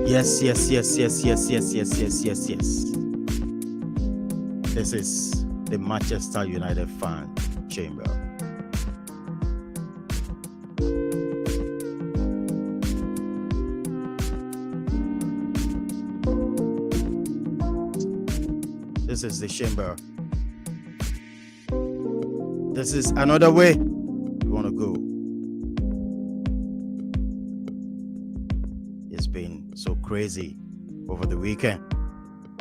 Yes. This is the Manchester United fan chamber. This is the chamber. This is another way you want to go. It's been so crazy over the weekend.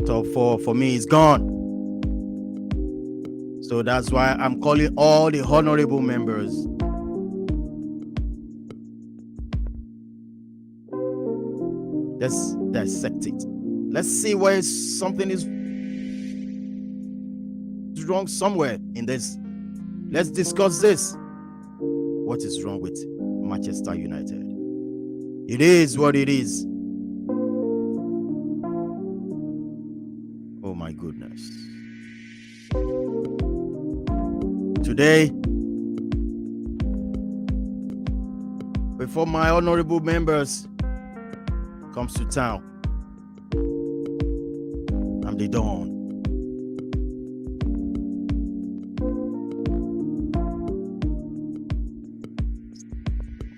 Top 4 for me is gone. So that's why I'm calling all the honorable members. Let's dissect it. Let's see where something is wrong somewhere in this. Let's discuss this. What is wrong with Manchester United? It is what it is. Oh my goodness. Today, before my honorable members comes to town, I'm the Dawn.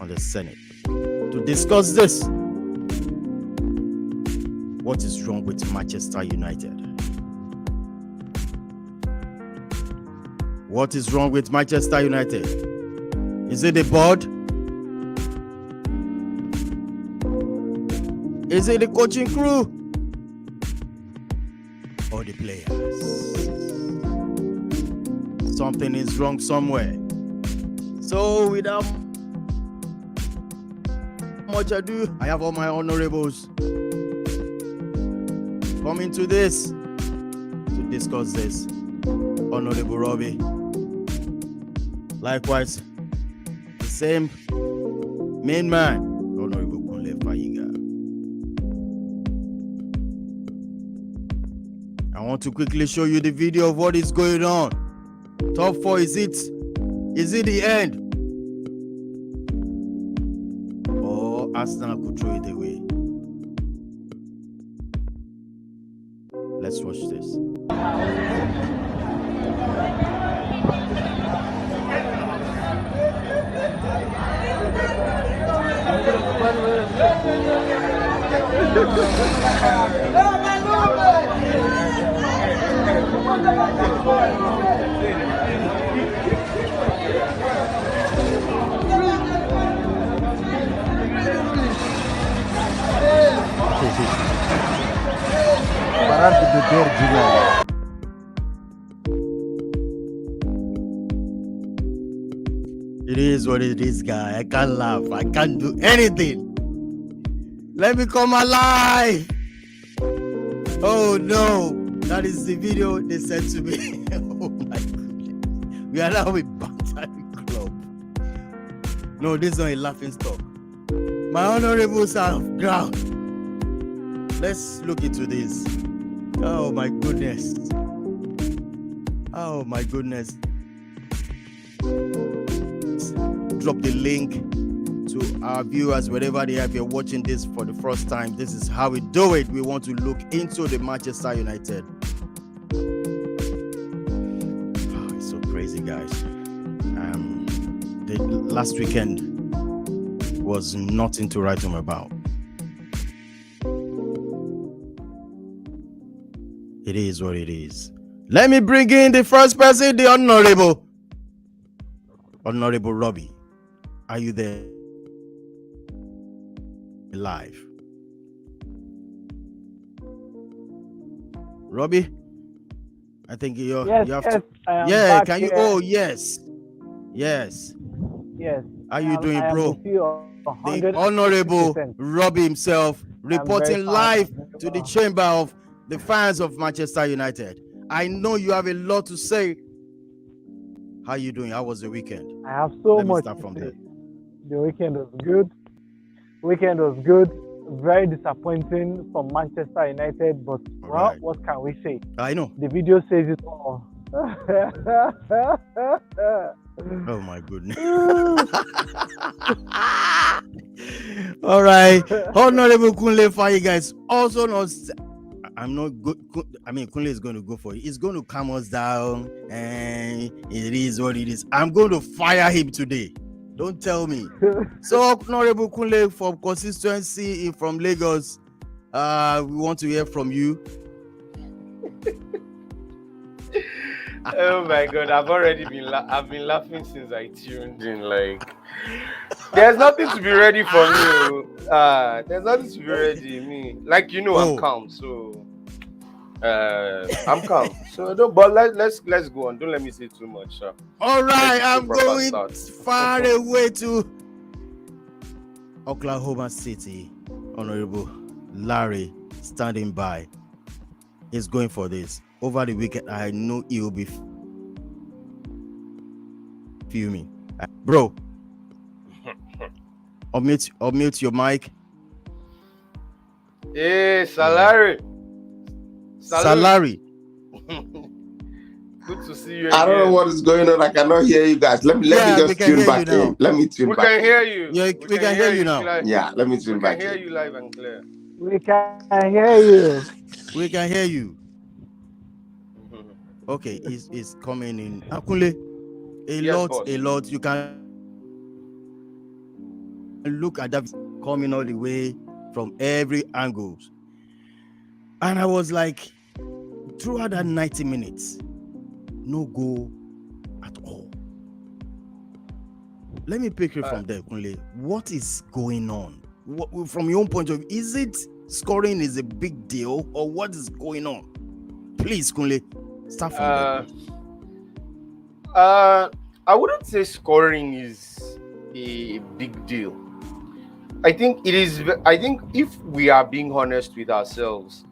On the Senate to discuss this. What is wrong with Manchester United? What is wrong with Manchester United? Is it the board? Is it the coaching crew? Or the players? Something is wrong somewhere. So without much ado, I have all my honorables coming to this to discuss this. Honorable Robbie. Likewise, the same main man, Honorable Kunle Fayiga. I want to quickly show you the video of what is going on. Top 4, is it the end? Or Arsenal could throw it away? Let's watch this. It is what it is, guy. I can't laugh. I can't do anything. Let me come alive. Oh no, that is the video they sent to me. Oh my goodness. We are now a Bantam club. No, this is not a laughing stock. My honorables are of ground. Let's look into this. Oh my goodness. Oh my goodness. Drop the link to our viewers wherever they are. If you're watching this for the first time, this is how we do it. We want to look into the Manchester United. Oh, it's so crazy, guys. The last weekend was nothing to write home about. It is what it is. Let me bring in the first person, the Honorable Robbie. Are you there? Live. Robbie? I think you have to. Yeah, can you? Oh, yes. Yes. Yes. How you doing, bro? The Honorable Robbie himself reporting live to the chamber of the fans of Manchester United. I know you have a lot to say. How you doing? How was the weekend? I have so much. Start from there. The weekend was good. Very disappointing for Manchester United, but well, right. What can we say? I know. The video says it all. Oh my goodness. All right, Honorable Kunle Faye, guys. Also, not. I'm not good. I mean, Kunle is going to go for it. He's going to calm us down, and it is what it is. I'm going to fire him today. Don't tell me. So, Honorable Kunle, for consistency from Lagos, we want to hear from you. Oh my God, I've been laughing since I tuned in. Like, there's nothing to be ready for me. There's nothing to be ready. Me, like, I'm calm, so I'm calm. So but let's go on. Don't let me say too much. All right, I'm going far away to Oklahoma City. Honorable Larry standing by. He's going for this. Over the weekend, I know he will be fuming. Bro, unmute your mic. Hey, Salary. Salary. Good to see you. I don't know what is going on. I cannot hear you guys. Let me just tune back in. Let me tune back. We can hear you. Yeah, we can hear you now. Yeah, let me tune back in. We can hear you live and clear. We can hear you. We can hear you. Okay, it's coming in. Akunle, a lot. You can look at that coming all the way from every angle. And I was like, throughout that 90 minutes, no goal at all. Let me pick it from there, Kunle. What is going on? From your own point of view, is it scoring is a big deal, or what is going on? Please, Kunle, start from there. I wouldn't say scoring is a big deal. I think it is. I think if we are being honest with ourselves,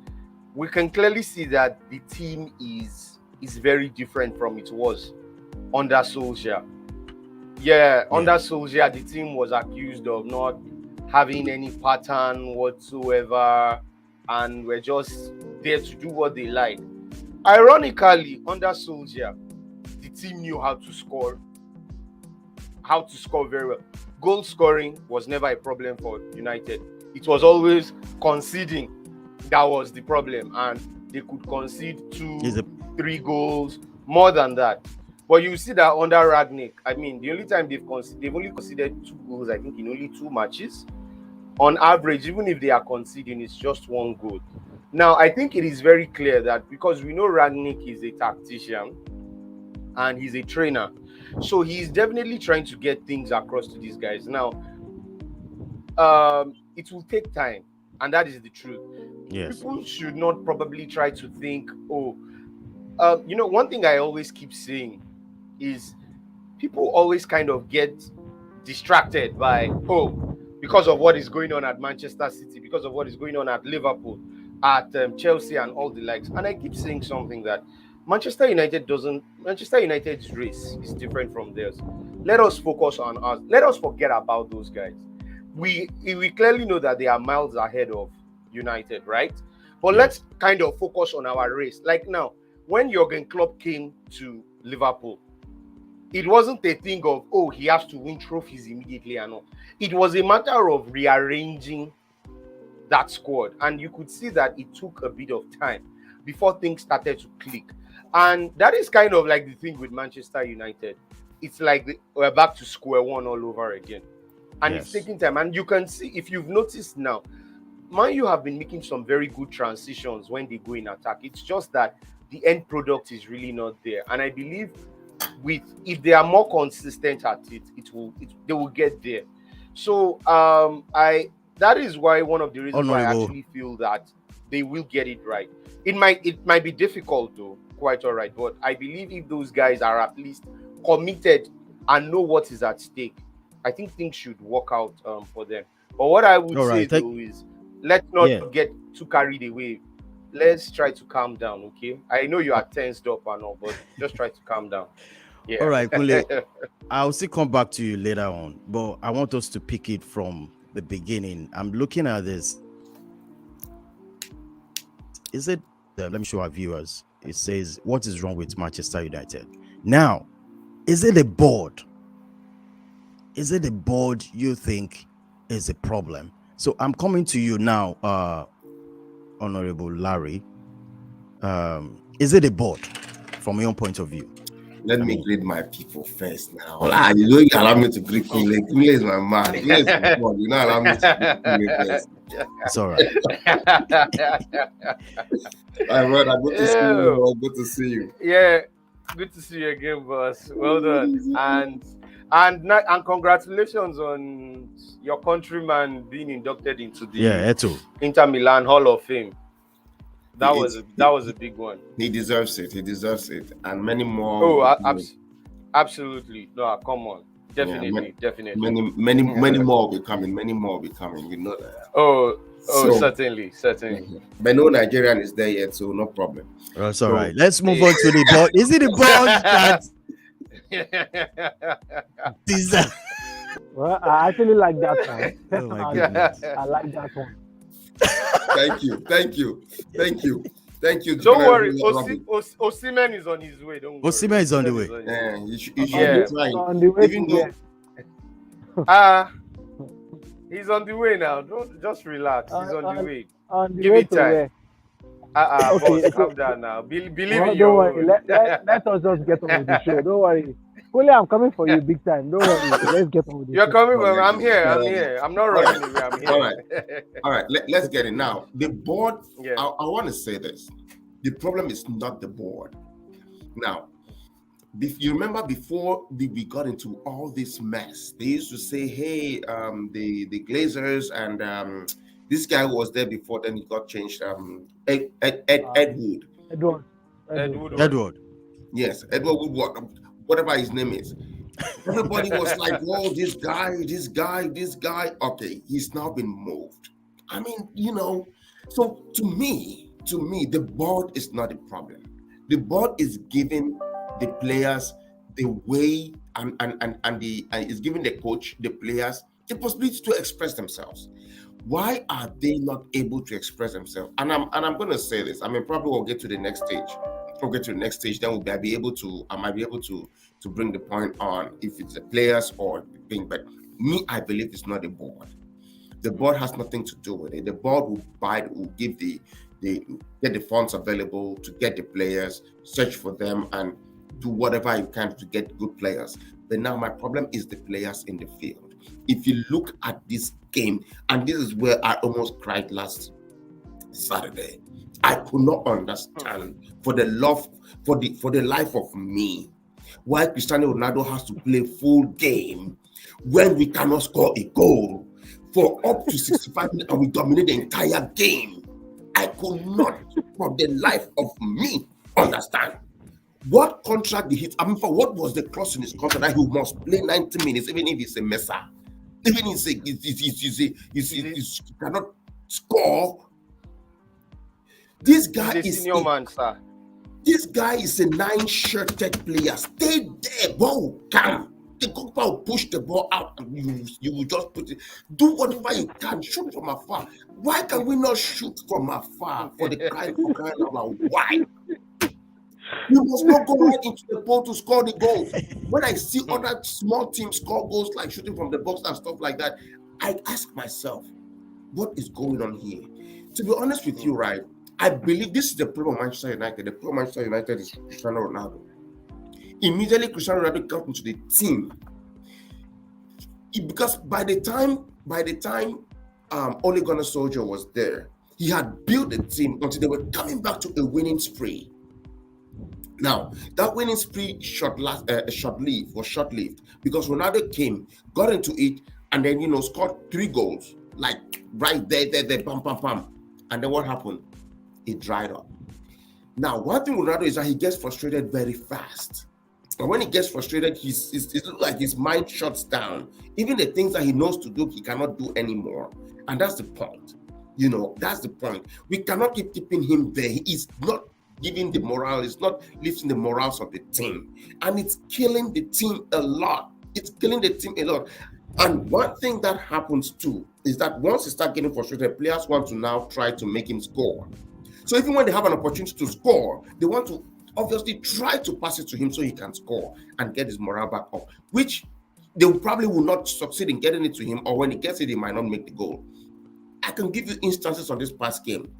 we can clearly see that the team is very different from it was under Solskjaer. Under Solskjaer, the team was accused of not having any pattern whatsoever, and we're just there to do what they like. Ironically, under Solskjaer, the team knew how to score very well. Goal scoring was never a problem for United. It was always conceding that was the problem, and they could concede 2-3 goals, more than that. But you see that under Ragnick, I mean, the only time they've only conceded 2 goals, I think, in only 2 matches. On average, even if they are conceding, it's just 1 goal. Now, I think it is very clear that because we know Ragnick is a tactician and he's a trainer, so he's definitely trying to get things across to these guys. Now, it will take time, and that is the truth. Yes. People should not probably try to think, one thing I always keep saying is people always kind of get distracted by, because of what is going on at Manchester City, because of what is going on at Liverpool, at Chelsea and all the likes. And I keep saying something that Manchester United's race is different from theirs. Let us focus on us. Let us forget about those guys. We clearly know that they are miles ahead of United, right? But let's kind of focus on our race. Like now, when Jurgen Klopp came to Liverpool, it wasn't a thing of, he has to win trophies immediately and all. It was a matter of rearranging that squad. And you could see that it took a bit of time before things started to click. And that is kind of like the thing with Manchester United. It's like we're back to square one all over again. And it's taking time. And you can see, if you've noticed now, Man-Utd have been making some very good transitions when they go in attack. It's just that the end product is really not there. And I believe if they are more consistent at it, they will get there. So that is why one of the reasons why I actually feel that they will get it right. It might be difficult though, quite all right. But I believe if those guys are at least committed and know what is at stake, I think things should work out for them. But what I would say though is, let's not get too carried away. Let's try to calm down, okay? I know you are tensed up and all, but just try to calm down. Yeah. All right, Kunle. I'll still come back to you later on, but I want us to pick it from the beginning. I'm looking at this. Is it? Let me show our viewers. It says, "What is wrong with Manchester United?" Now, is it the board? Is it the board you think is a problem? So I'm coming to you now, Honorable Larry. Is it a board from your point of view? Let me greet my people first now. You don't allow me to greet Kule. Kule is my man. Kule is my board. You don't allow me to greet Kule first. It's all right. My brother, good to see you. Good to see you. Yeah, good to see you again, boss. Well done. And congratulations on your countryman being inducted into the Inter Milan Hall of Fame. That was a big one. He deserves it. He deserves it, and many more. Oh, absolutely. No, come on. Definitely. Many more will be coming. Many more will be coming. You know that. Oh, certainly. But no Nigerian is there yet, so no problem. That's all right. Let's move on to the board. Is it the board that? Well, I actually like that one. Oh my goodness. I like that one. Thank you. Don't worry, Osimhen is on his way. Don't worry. Osimhen is on the way. You should be trying. On the way. Even though he's on the way now. Don't just relax. He's on the way. On the Give way it time. Okay, boss, calm down now. Believe in don't worry. Let us just get on with the show. Don't worry. Kule, I'm coming for you big time. Don't worry. Let's get on with the show. You're coming for me. I'm here. I'm not running away. I'm here. All right. Let's get it now. The board. Yeah. I want to say this. The problem is not the board. Now, if you remember before we got into all this mess, they used to say, "Hey, the Glazers and this guy was there before. Then he got changed. Edward. Yes, Edward Woodward. Whatever his name is." Everybody was like, "Whoa, this guy." Okay, he's now been moved. I mean, so to me, the board is not a problem. The board is giving the players the way and is giving the coach, the players, the possibility to express themselves. Why are they not able to express themselves? And I'm going to say this. I mean, probably we'll get to the next stage. Then I might be able to bring the point on if it's the players or the thing. But me, I believe it's not the board. The board has nothing to do with it. The board will give get the funds available to get the players, search for them, and do whatever you can to get good players. But now my problem is the players in the field. If you look at this game, and this is where I almost cried last Saturday, I could not understand for the life of me why Cristiano Ronaldo has to play full game when we cannot score a goal for up to 65 minutes and we dominate the entire game. I could not, for the life of me, understand. What contract did he? For what was the clause in his contract that he must play 90 minutes, even if he's a messer, even if he cannot score? This guy is senior man, sir. This guy is a 9-shirted player. Stay there, ball come. The goalkeeper will push the ball out, and you will just put it. Do whatever you can. Shoot from afar. Why can we not shoot from afar? For crying out loud, why? You must not go right into the ball to score the goal. When I see other small teams score goals like shooting from the box and stuff like that, I ask myself, what is going on here? To be honest with you, right? I believe this is the problem of Manchester United. The problem of Manchester United is Cristiano Ronaldo. Immediately, Cristiano Ronaldo got into the team, because by the time Ole Gunnar Solskjaer was there, he had built the team until they were coming back to a winning spree. Now, that winning spree short-lived because Ronaldo came, got into it, and then scored 3 goals, like right there, bam, bam, bam. And then what happened? It dried up. Now, one thing with Ronaldo is that he gets frustrated very fast. And when he gets frustrated, it looks like his mind shuts down. Even the things that he knows to do, he cannot do anymore. And that's the point. That's the point. We cannot keep keeping him there. He is not giving the morale. It's not lifting the morals of the team. And it's killing the team a lot. And one thing that happens too is that once he starts getting frustrated, players want to now try to make him score. So even when they have an opportunity to score, they want to obviously try to pass it to him so he can score and get his morale back up, which they probably will not succeed in getting it to him, or when he gets it, he might not make the goal. can give you instances on this past game.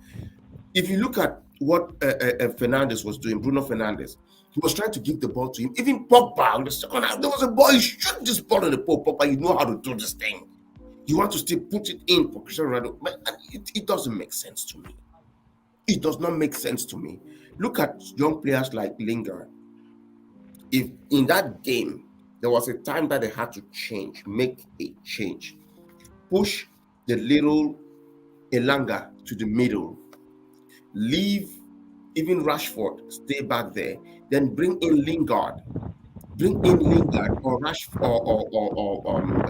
If you look at what Fernandes was doing, Bruno Fernandes, he was trying to give the ball to him. Even Pogba on the second half, there was a ball. You shoot this ball on the pole. Pogba, you know how to do this thing. You want to still put it in for Cristiano Ronaldo. It doesn't make sense to me. It does not make sense to me. Look at young players like Lingard. If in that game, there was a time that they had to make a change. Push the little Elanga to the middle. Leave even Rashford, stay back there. Then bring in Lingard. Or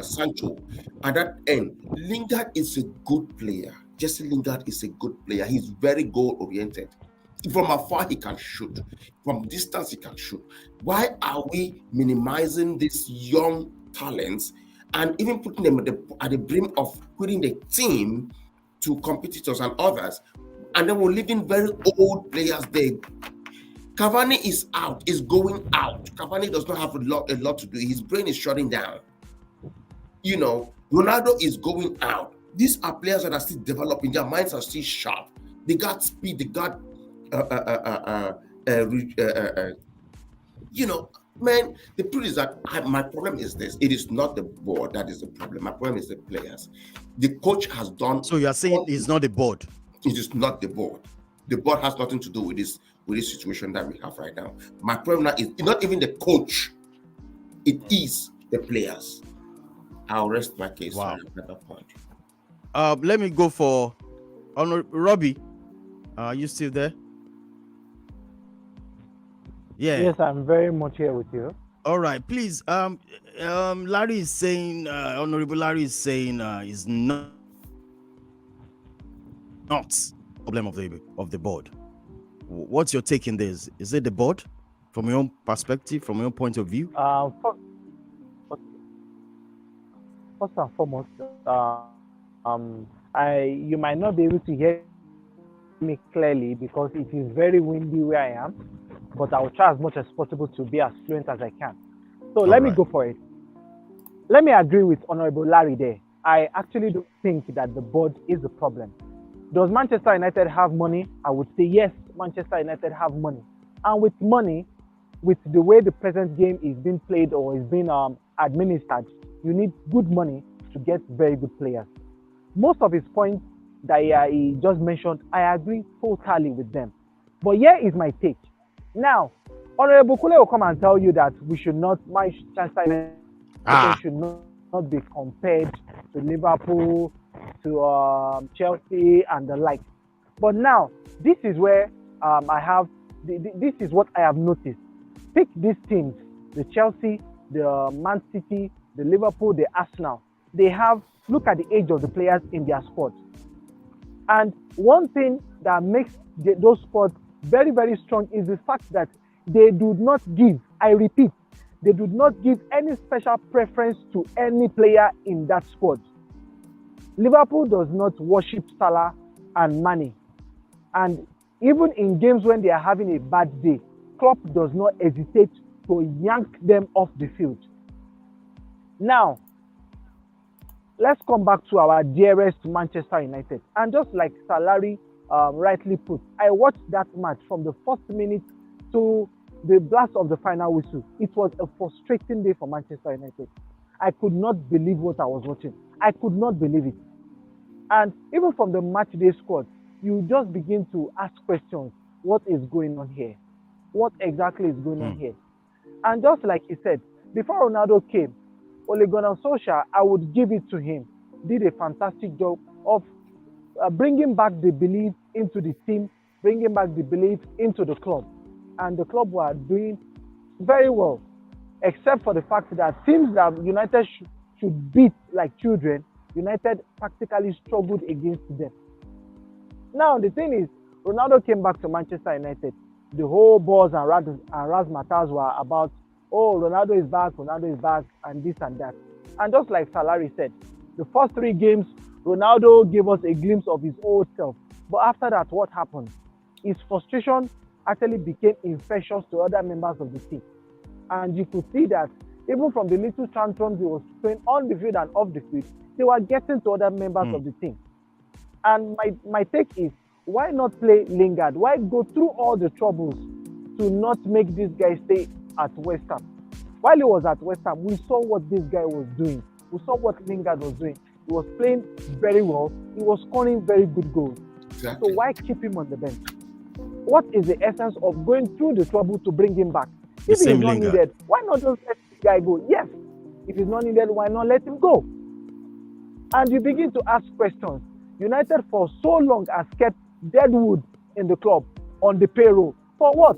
Sancho at that end. Lingard is a good player. Jesse Lingard is a good player. He's very goal oriented. From afar, he can shoot. From distance, he can shoot. Why are we minimizing these young talents and even putting them at the brim of putting the team to competitors and others? And then we're leaving very old players there. Cavani is out, is going out. Cavani does not have a lot to do. His brain is shutting down. Ronaldo is going out. These are players that are still developing. Their minds are still sharp. They got speed. They got, man. The truth is that my problem is this. It is not the board that is the problem. My problem is the players. The coach has done. So you are saying it's not the board? It is not the board. The board has nothing to do with this situation that we have right now. My problem now is not even the coach. It is the players. I'll rest my case. Wow. At that point. Let me go for Robbie. Are you still there? Yeah. Yes, I'm very much here with you. All right, please. Larry is saying, Honorable Larry is saying, is not problem of the board. What's your take in this? Is it the board, from your own perspective, from your own point of view? First and foremost, you might not be able to hear me clearly because it is very windy where I am, but I will try as much as possible to be as fluent as I can. So let me go for it. Let me agree with Honorable Larry there. I actually don't think that the board is the problem. Does Manchester United have money? I would say yes, Manchester United have money. And with money, with the way the present game is being played or is being administered, you need good money to get very good players. Most of his points that he just mentioned, I agree totally with them. But here is my take. Now, Honorable Kule will come and tell you that Manchester United should not be compared to Liverpool, to Chelsea and the like. But now, this is where this is what I have noticed. Pick these teams, the Chelsea, the Man City, the Liverpool, the Arsenal. Look at the age of the players in their squad. And one thing that makes those squads very, very strong is the fact that they do not give, I repeat, they do not give any special preference to any player in that squad. Liverpool does not worship Salah and Mane. And even in games when they are having a bad day, Klopp does not hesitate to yank them off the field. Now, let's come back to our dearest Manchester United. And just like Salary rightly put, I watched that match from the first minute to the blast of the final whistle. It was a frustrating day for Manchester United. I could not believe what I was watching. I could not believe it. And even from the match day squad, you just begin to ask questions. What is going on here? What exactly is going on here? And just like he said, before Ronaldo came, Ole Gunnar Solskjaer, I would give it to him, did a fantastic job of bringing back the belief into the team, bringing back the belief into the club. And the club were doing very well, except for the fact that teams that United should beat like children, United practically struggled against them. Now, the thing is, Ronaldo came back to Manchester United. The whole buzz and razzmatazz were about, oh, Ronaldo is back, and this and that. And just like Salari said, the first 3 games, Ronaldo gave us a glimpse of his old self. But after that, what happened? His frustration actually became infectious to other members of the team. And you could see that even from the little tantrums he was throwing on the field and off the field, they were getting to other members of the team. And my take is, why not play Lingard? Why go through all the troubles to not make this guy stay at West Ham? While he was at West Ham, we saw what this guy was doing. We saw what Lingard was doing. He was playing very well. He was scoring very good goals. Exactly. So why keep him on the bench? What is the essence of going through the trouble to bring him back? The If he's same not Lingard. needed, why not just let this guy go? Yes. If he's not needed, why not let him go? And you begin to ask questions. United for so long has kept Deadwood in the club on the payroll. For what?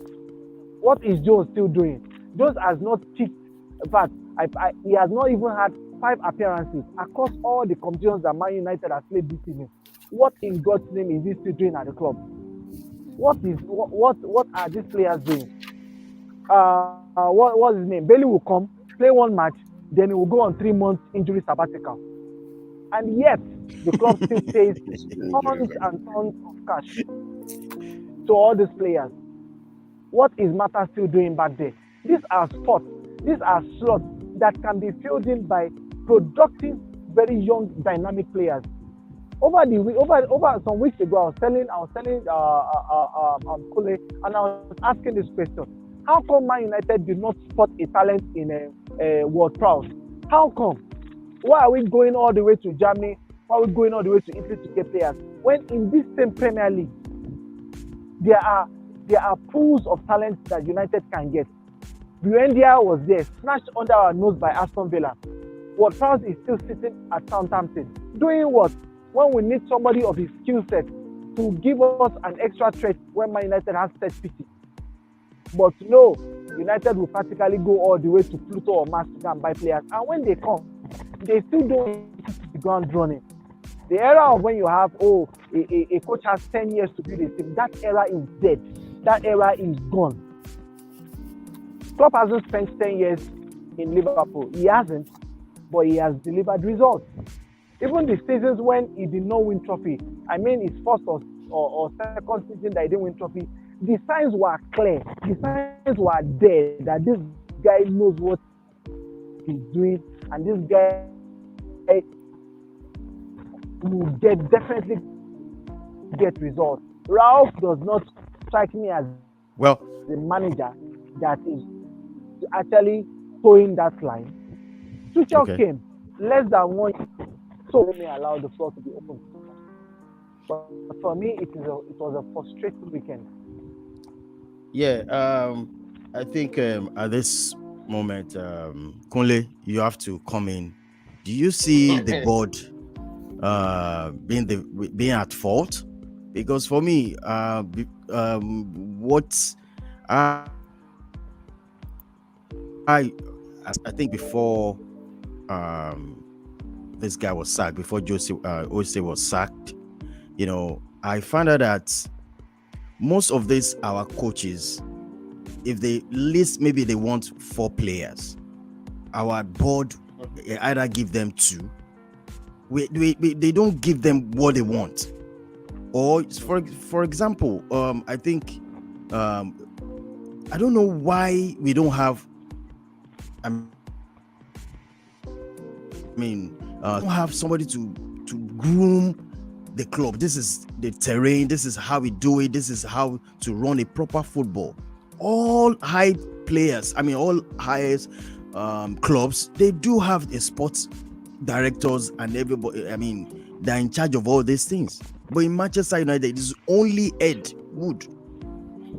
What is Jones still doing? Jones has not kicked. In fact, he has not even had 5 appearances across all the competitions that Man United has played this season. What in God's name is he still doing at the club? What are these players doing? What's his name? Bailey will come, play 1 match, then he will go on 3 months injury sabbatical. And yet, the club still pays tons and tons of cash to all these players. What is Mata still doing back there? These are spots, these are slots that can be filled in by productive, very young, dynamic players. Over some weeks ago, I was telling Kule, and I was asking this question: how come Man United did not spot a talent in World Prowse? How come? Why are we going all the way to Germany? Why are we going all the way to Italy to get players? When in this same Premier League, there are pools of talent that United can get. Buendia was there, snatched under our nose by Aston Villa. World Prowse is still sitting at Southampton. Doing what? When we need somebody of his skill set to give us an extra threat when Man United has set pity. But no, United will practically go all the way to Pluto or Mars to go and buy players. And when they come, they still don't hit the ground running. The era of when you have, a coach has 10 years to build a team, that era is dead. That era is gone. Klopp hasn't spent 10 years in Liverpool. He hasn't, but he has delivered results. Even the seasons when he did not win trophy, I mean his first or second season that he didn't win trophy, the signs were clear. The signs were there that this guy knows what he's doing, and this guy will definitely get results. Ralph does not strike me as the manager that is actually towing that line. Tuchel came less than 1 year, so let me allow the floor to be open. But for me, it was a frustrating weekend. Yeah, I think at this moment, Kunle, you have to come in. Do you see the board being at fault? Because for me, what I think before this guy was sacked, before Jose was sacked, I found out that most of these our coaches, if they list, maybe they want 4 players, our board either give them 2. They don't give them what they want. Or for example, I think I don't know why we don't have. Don't have somebody to groom the club. This is the terrain. This is how we do it. This is how to run a proper football. All high players, all highest clubs, they do have a sports directors and everybody. They're in charge of all these things. But in Manchester United, it is only Ed Wood.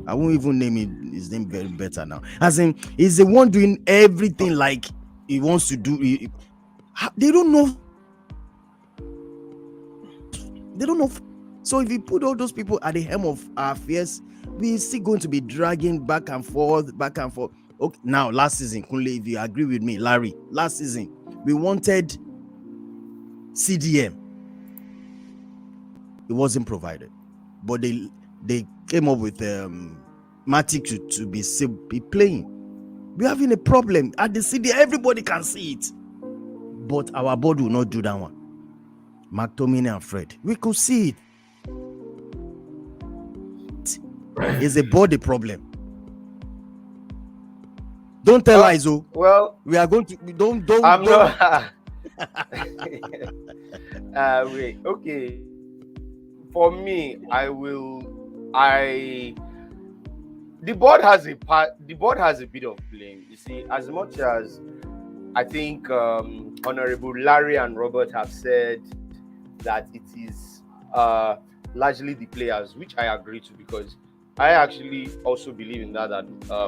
I won't even name his name very better now. As in, he's the one doing everything like he wants to do. They don't know. So if you put all those people at the helm of our affairs, we're still going to be dragging back and forth. Okay, now last season, Kunle, if you agree with me, Larry, last season we wanted CDM. It wasn't provided, but they came up with Matic to be playing. We're having a problem at the city. Everybody can see it, but our board will not do that one. McTominay and Fred, we could see it. It's a body problem. Don't tell us, oh. Well, we are going to. Don't. I'm not. Wait. Okay. for me, I the board has a part. The board has a bit of blame. You see, as much as I think Honorable Larry and Robert have said that it is largely the players, which I agree to, because I actually also believe in that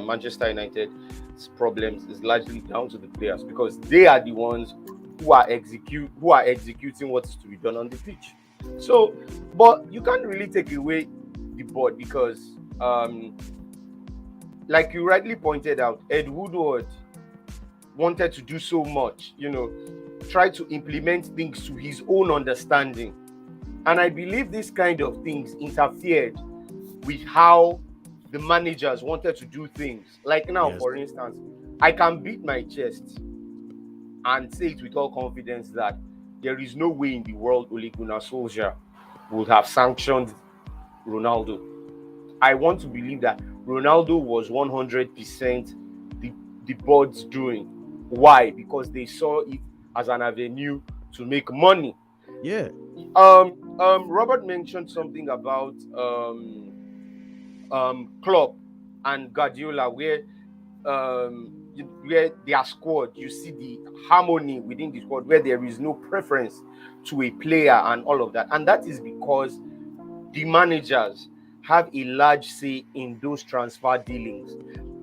Manchester United's problems is largely down to the players, because they are the ones who are executing what is to be done on the pitch. So, but you can't really take away the board, because like you rightly pointed out, Ed Woodward wanted to do so much, try to implement things to his own understanding. And I believe this kind of things interfered with how the managers wanted to do things. Like now, Yes. for instance, I can beat my chest and say it with all confidence that there is no way in the world Ole Gunnar Solskjaer would have sanctioned Ronaldo. I want to believe that Ronaldo was 100% the board's doing. Why? Because they saw it as an avenue to make money. Yeah. Robert mentioned something about Klopp and Guardiola, where their squad, you see the harmony within the squad, where there is no preference to a player and all of that. And that is because the managers have a large say in those transfer dealings.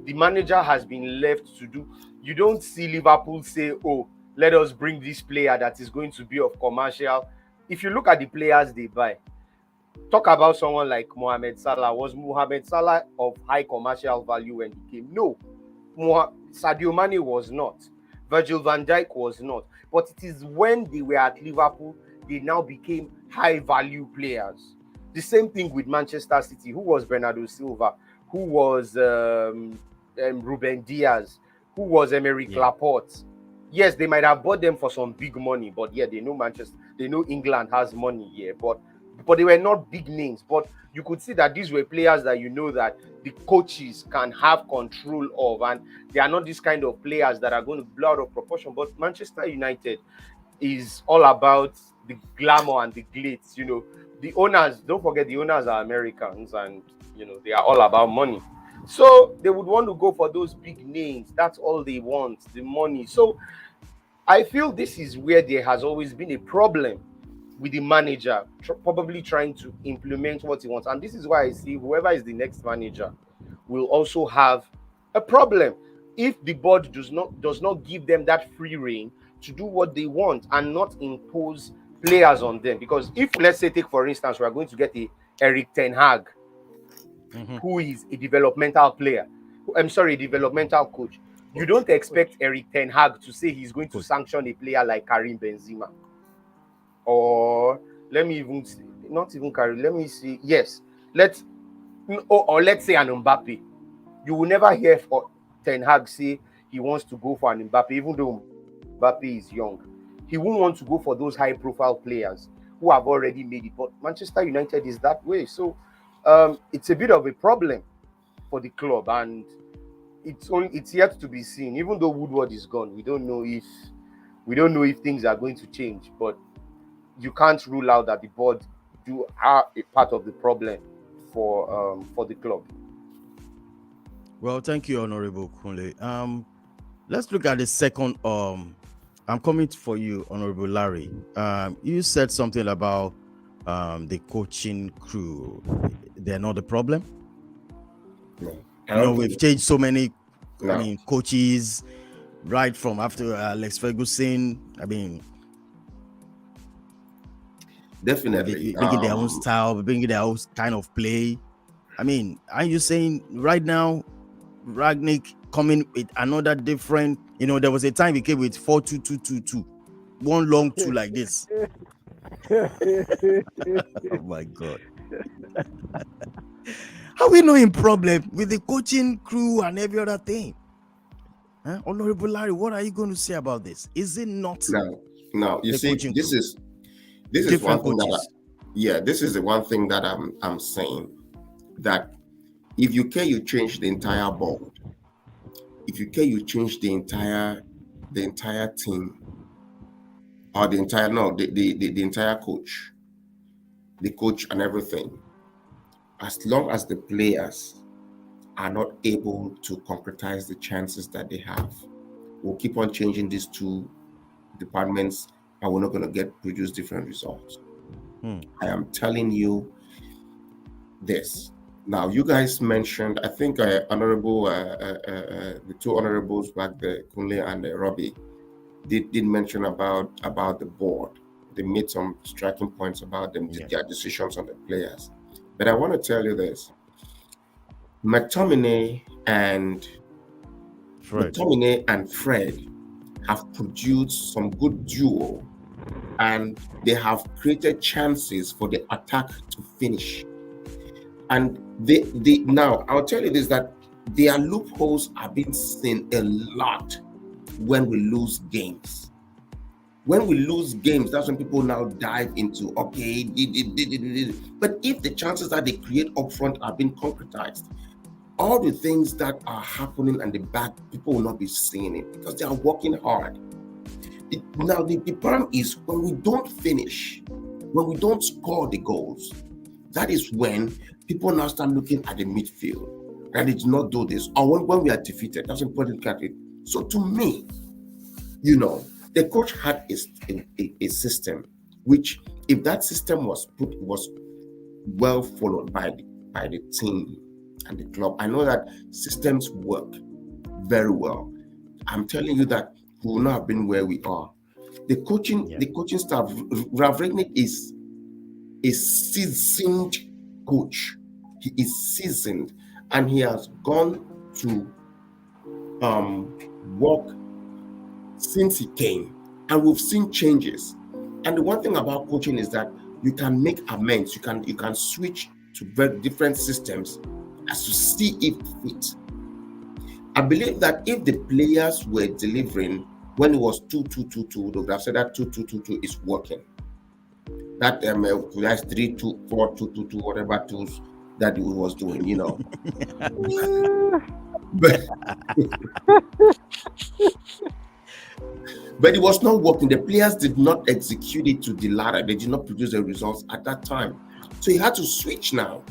The manager has been left to do. You don't see Liverpool say, "Oh, let us bring this player that is going to be of commercial." If you look at the players they buy, talk about someone like Mohamed Salah. Was Mohamed Salah of high commercial value when he came? No. Sadio Mane was not. Virgil van Dijk was not. But it is when they were at Liverpool, they now became high value players. The same thing with Manchester City. Who was Bernardo Silva? Who was Ruben Diaz? Who was Emerick Laporte? Yes, they might have bought them for some big money, but yeah, they know Manchester, they know England has money here, but they were not big names. But you could see that these were players that that the coaches can have control of, and they are not this kind of players that are going to blow out of proportion. But Manchester United is all about the glamour and the glitz. The owners, don't forget, the owners are Americans, and they are all about money. So they would want to go for those big names. That's all they want, the money. So I feel this is where there has always been a problem with the manager, probably trying to implement what he wants. And this is why I see whoever is the next manager will also have a problem if the board does not give them that free rein to do what they want and not impose players on them. Because if, let's say, take for instance, we are going to get a Eric Ten Hag, who is a developmental player. I'm sorry, a developmental coach. You don't expect Eric Ten Hag to say he's going to sanction a player like Karim Benzema. Or let me even say, not even Karim, let me see. Yes, or let's say an Mbappe. You will never hear Ten Hag say he wants to go for an Mbappe, even though Mbappe is young. He won't want to go for those high-profile players who have already made it. But Manchester United is that way. So it's a bit of a problem for the club, and it's yet to be seen. Even though Woodward is gone, we don't know if things are going to change. But you can't rule out that the board are a part of the problem for the club. Well, thank you, Honorable Kunle. Let's look at the second. I'm coming for you, Honorable Larry. You said something about the coaching crew. They're not the problem. No, we've changed so many. Coaches, right from after Alex Ferguson. Definitely bringing their own style, bringing their own kind of play. Are you saying right now Ragnick coming with another different? There was a time he came with 4-2-2-2-2, one long two like this. Oh my God. Are we not in problem with the coaching crew and every other thing? Honorable Larry, what are you going to say about this? Is it not? No. You see, this is one thing this is the one thing that I'm saying, that if you care, you change the entire board. If you care, you change the entire team, or the entire coach. the coach and everything, as long as the players are not able to concretize the chances that they have, we'll keep on changing these two departments and we're not going to produce different results. I am telling you this. Now, you guys mentioned, I think the two honorables back there, Kunle and Robbie, did mention about the board. They made some striking points about them, their decisions on the players. But I want to tell you this. McTominay and Fred have produced some good duo, and they have created chances for the attack to finish. And they now, I'll tell you this, that their loopholes are being seen a lot when we lose games. When we lose games, that's when people now dive into, okay, but if the chances that they create up front are being concretized, all the things that are happening at the back, people will not be seeing it because they are working hard. Now, the problem is when we don't finish, when we don't score the goals, that is when people now start looking at the midfield and they do not do this. Or when we are defeated, that's important to it. So to me, the coach had a system, which if that system was well followed by the team and the club, I know that systems work very well. I'm telling you that we will not have been where we are. The coaching staff, Rav Rangnick is a seasoned coach. He is seasoned, and he has gone to work since he came, and we've seen changes. And the one thing about coaching is that you can make amends. You can switch to very different systems as to see if it fits. I believe that if the players were delivering when it was 2-2-2-2, they would have said that 2-2-2-2 is working. That that's 3-2-4-2-2-2, whatever tools that he was doing, But it was not working. The players did not execute it to the ladder. They did not produce the results at that time. So he had to switch now.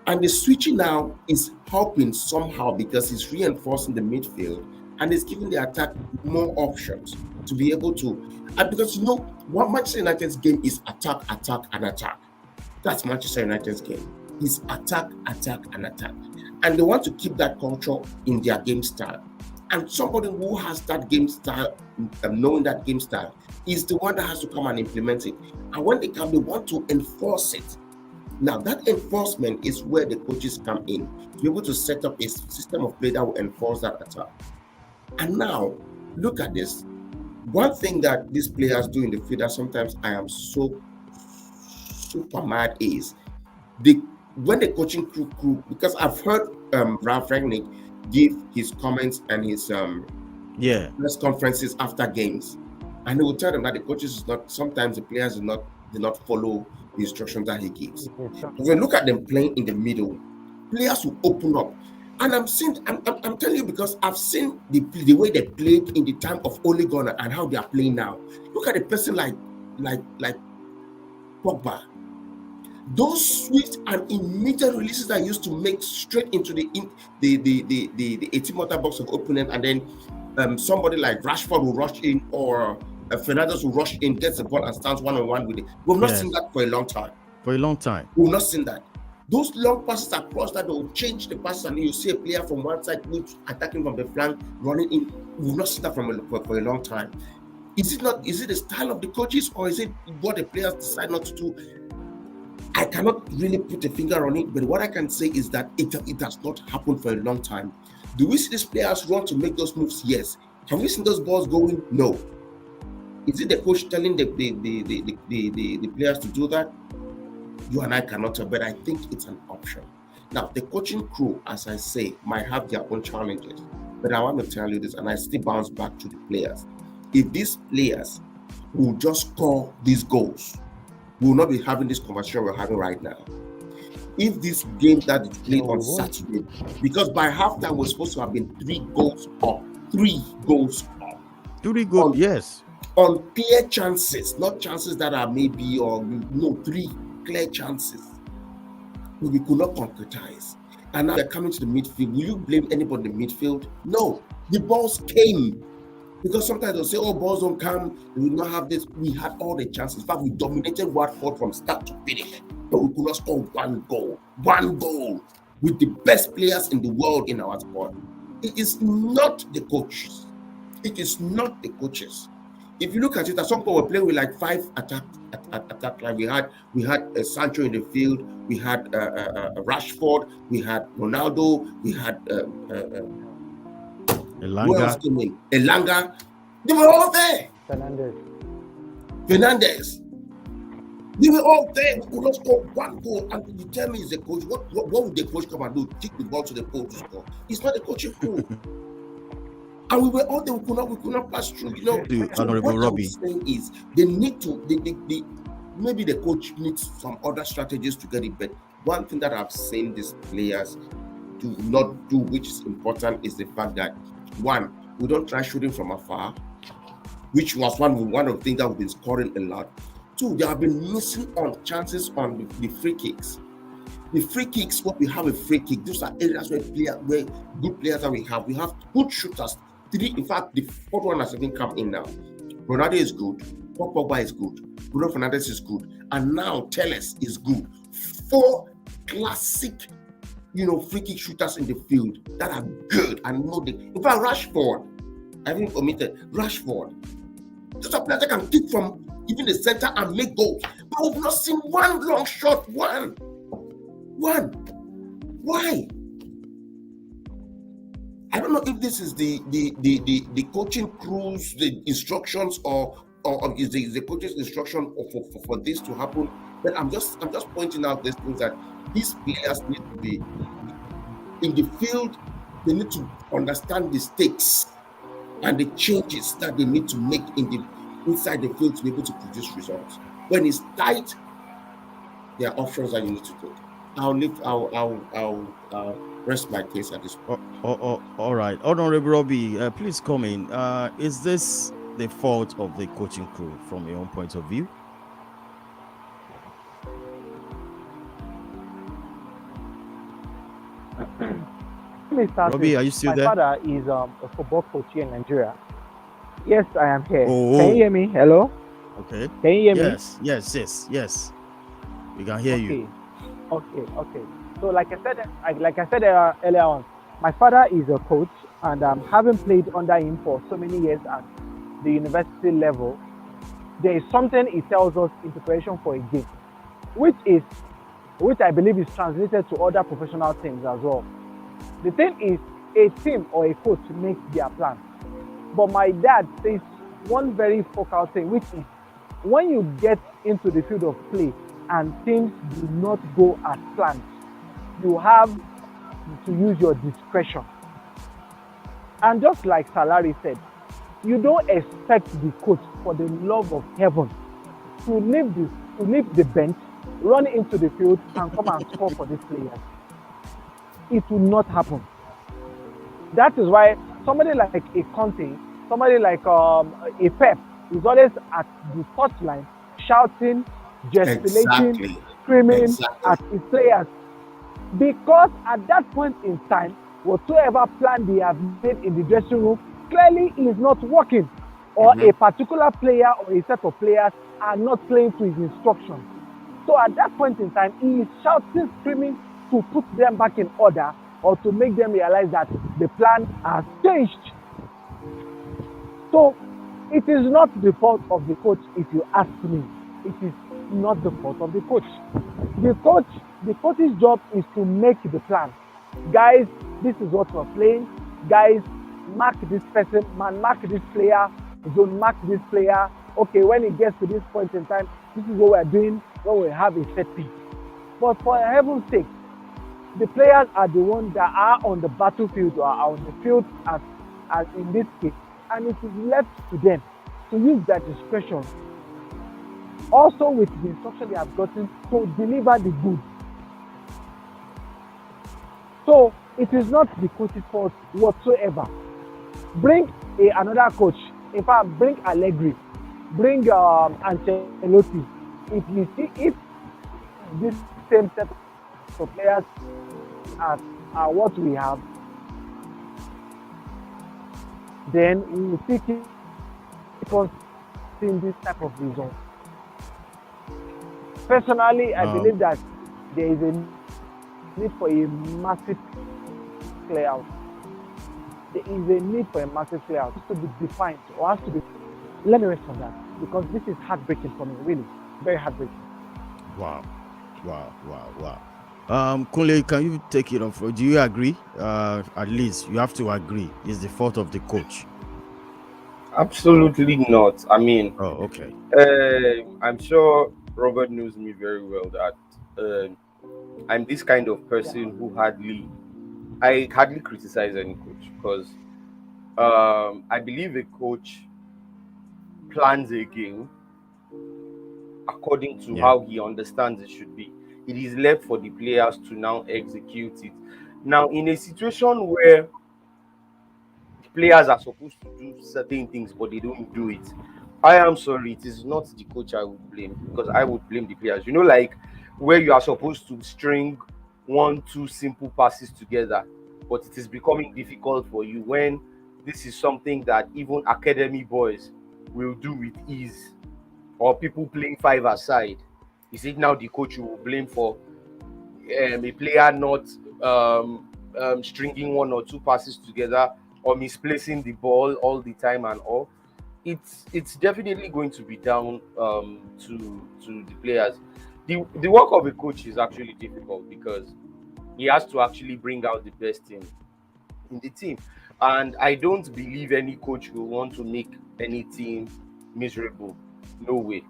And the switching now is helping somehow because he's reinforcing the midfield and is giving the attack more options to be able to. And because what Manchester United's game is attack, attack, and attack. That's Manchester United's game. It's attack, attack, and attack. And they want to keep that culture in their game style. And somebody who has that game style, knowing that game style, is the one that has to come and implement it. And when they come, they want to enforce it. Now, that enforcement is where the coaches come in to be able to set up a system of play that will enforce that attack. And now, look at this. One thing that these players do in the field that sometimes I am so super mad is when the coaching crew, because I've heard Ralph Rangnick give his comments and his press conferences after games, and he will tell them that the coaches is not, sometimes the players do not follow the instructions that he gives. When you look at them playing in the middle, players will open up. And I'm telling you because I've seen the way they played in the time of Ole Gunnar and how they are playing now. Look at a person like Pogba. Those swift and immediate releases that used to make straight into the 18-meter box of opponent, and then somebody like Rashford will rush in, or Fernandes will rush in, gets the ball and stands one-on-one with it. We've not seen that for a long time. We've not seen that. Those long passes across that will change the passes, and you see a player from one side attacking from the flank, running in. We've not seen that for a long time. Is it the style of the coaches, or is it what the players decide not to do? I cannot really put a finger on it, but what I can say is that it has not happened for a long time. Do we see these players run to make those moves? Yes. Have we seen those balls going? No. Is it the coach telling the players to do that? You and I cannot tell, but I think it's an option. Now, the coaching crew, as I say, might have their own challenges, but I want to tell you this, and I still bounce back to the players. If these players will just score these goals, we will not be having this conversation we're having right now. If this game that is played on Saturday, because by halftime we're supposed to have been 3 goals up. 3 goals up. 3 goals, yes. On clear chances, not chances that are maybe, or no, 3. clear chances, but we could not concretize. And now they're coming to the midfield. Will you blame anybody in the midfield? No, the balls came. Because sometimes they'll say, oh, balls don't come, we will not have this. We had all the chances. In fact, we dominated Watford from start to finish, but we could not score one goal with the best players in the world in our squad. It is not the coaches. It is not the coaches. If you look at it, at some point we're playing with like 5 attack line. We had Sancho in the field. We had Rashford. We had Ronaldo. We had who else came in? Elanga. They were all there. Fernandez. They were all there. We could not score one goal. And you tell me, is the coach, what would the coach come and do? Kick the ball to the pole to score. It's not the coaching crew. And we were all there. We could not pass through. You know, so what I'm saying is they need to. Maybe the coach needs some other strategies to get it. But one thing that I've seen these players do not do, which is important, is the fact that, one, we don't try shooting from afar, which was one of the things that we've been scoring a lot. Two, they have been missing on chances on the free kicks. The free kicks, what we have a free kick, those are areas where good players that we have. We have good shooters. In fact, the fourth one has even come in now. Ronaldo is good. Pogba is good. Bruno Fernandes is good. And now Telles is good. 4 classic free kick shooters in the field that are good and know in fact, Rashford, I haven't omitted Rashford. Those are players that can kick from even the center and make goals. But we've not seen one long shot. One. Why? I don't know if this is the coaching crews, the instructions, or is the coach's instruction for this to happen. But I'm just pointing out these things that these players need to be in the field. They need to understand the stakes and the changes that they need to make inside the field to be able to produce results. When it's tight, there are options that you need to take. I'll rest my case at this point. All right, Honorable Robbie, please come in. Is this the fault of the coaching crew from your own point of view? Robbie, are you still there? My father is a football coach here in Nigeria. Yes, I am here. Can you hear me? Hello? Okay. Can you hear me? Yes. We can hear you. Okay. So like I said earlier on, my father is a coach, and having played under him for so many years at the university level, there is something he tells us in preparation for a game, which I believe is translated to other professional teams as well. The thing is, a team or a coach makes their plan. But my dad says one very focal thing, which is when you get into the field of play and things do not go as planned, you have to use your discretion. And just like Salari said, you don't expect the coach, for the love of heaven, to leave the bench, run into the field, and come and score for these players. It will not happen. That is why somebody like a Conte, somebody like a Pep is always at the touchline, shouting, gesticulating, screaming at his players. Because at that point in time, whatsoever plan they have made in the dressing room clearly is not working, or a particular player or a set of players are not playing to his instructions. So at that point in time, he is shouting, screaming to put them back in order, or to make them realize that the plan has changed. So it is not the fault of the coach, if you ask me. It is not the fault of the coach. The coach's job is to make the plan. Guys, this is what we're playing. Guys, mark this person, mark this player, don't mark this player. Okay, when it gets to this point in time, this is what we're doing when we have a set piece. But for heaven's sake, the players are the ones that are on the battlefield or are on the field as in this case, and it is left to them to use their discretion. Also with the instruction they have gotten to deliver the goods. So it is not the coach's fault whatsoever. Bring another coach. In fact, bring Allegri, bring Ancelotti. If this same set of players are what we have, then we will still keep on seeing this type of results. Personally, I believe that there is a need for a massive clear out. There is a need for a massive clear out. It has to be defined or has to be. Let me rest on that because this is heartbreaking for me, really, very heartbreaking. Wow. Kunle, can you take it off? Do you agree? At least you have to agree. It's the fault of the coach. Absolutely not. I mean, Oh, okay. I'm sure Robert knows me very well that I'm this kind of person who I hardly criticize any coach because I believe a coach plans a game according to how he understands it should be. It is left for the players to now execute it. Now, in a situation where players are supposed to do certain things but they don't do it, I am sorry, it is not the coach I would blame because I would blame the players. Like where you are supposed to string 1-2 simple passes together, but it is becoming difficult for you when this is something that even academy boys will do with ease, or people playing five aside. Is it now the coach you will blame for a player not stringing 1 or 2 passes together or misplacing the ball all the time and all? It's definitely going to be down to the players. The work of a coach is actually difficult because he has to actually bring out the best in the team, and I don't believe any coach will want to make any team miserable. No way.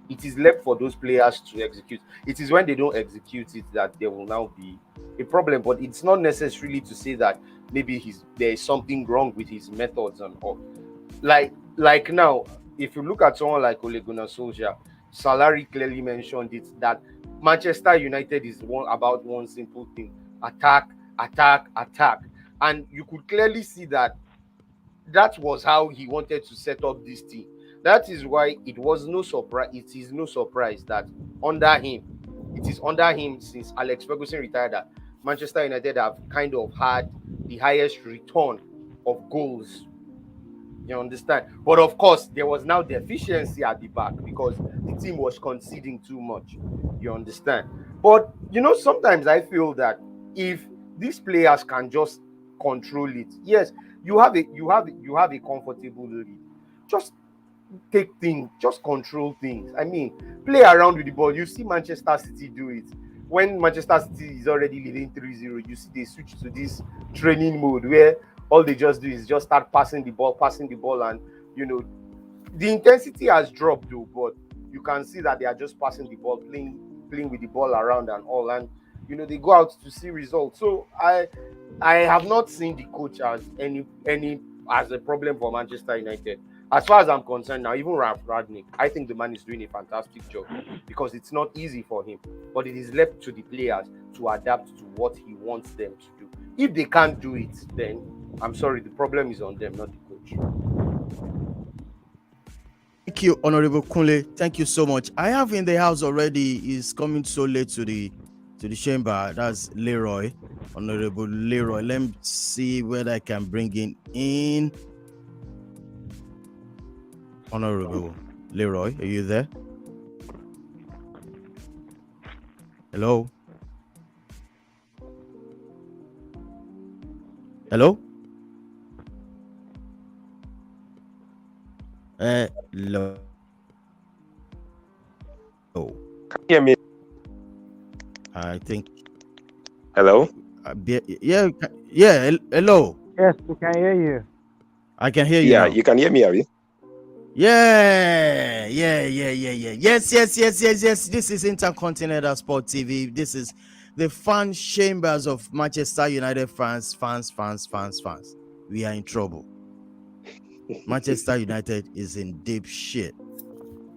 It is left for those players to execute. It is when they don't execute it that there will now be a problem. But it's not necessarily to say that maybe there is something wrong with his methods and all. Like now, if you look at someone like Ole Gunnar Solskjaer, Salary clearly mentioned it that Manchester United is about one simple thing: attack, attack, attack. And you could clearly see that was how he wanted to set up this team. That is why it was no surprise. It is no surprise that it is under him since Alex Ferguson retired that Manchester United have kind of had the highest return of goals. You understand? But of course, there was now deficiency at the back because the team was conceding too much. You understand? But sometimes I feel that if these players can just control it, yes, you have a comfortable lead. Just take things, just control things. I mean, play around with the ball. You see Manchester City do it. When Manchester City is already leading 3-0, you see they switch to this training mode where all they just do is just start passing the ball, and the intensity has dropped though, but you can see that they are just passing the ball, playing with the ball around and all, and they go out to see results. So I have not seen the coach as any as a problem for Manchester United. As far as I'm concerned now, even Ralph Rangnick, I think the man is doing a fantastic job because it's not easy for him, but it is left to the players to adapt to what he wants them to do. If they can't do it, then I'm sorry, the problem is on them, not the coach. Thank you, Honorable Kunle. Thank you so much. I have in the house already. Is coming so late to the chamber. That's Leroy, Honorable Leroy. Let me see whether I can bring in. Honorable Leroy, are you there? Hello? Hello? Hello? Can you hear me? I think. Hello? Yeah. Hello? Yes, we can hear you. I can hear you. Yeah, now. You can hear me, Abi? Yeah. Yes. This is Intercontinental Sport TV. This is the fan chambers of Manchester United fans. We are in trouble. Manchester United is in deep shit.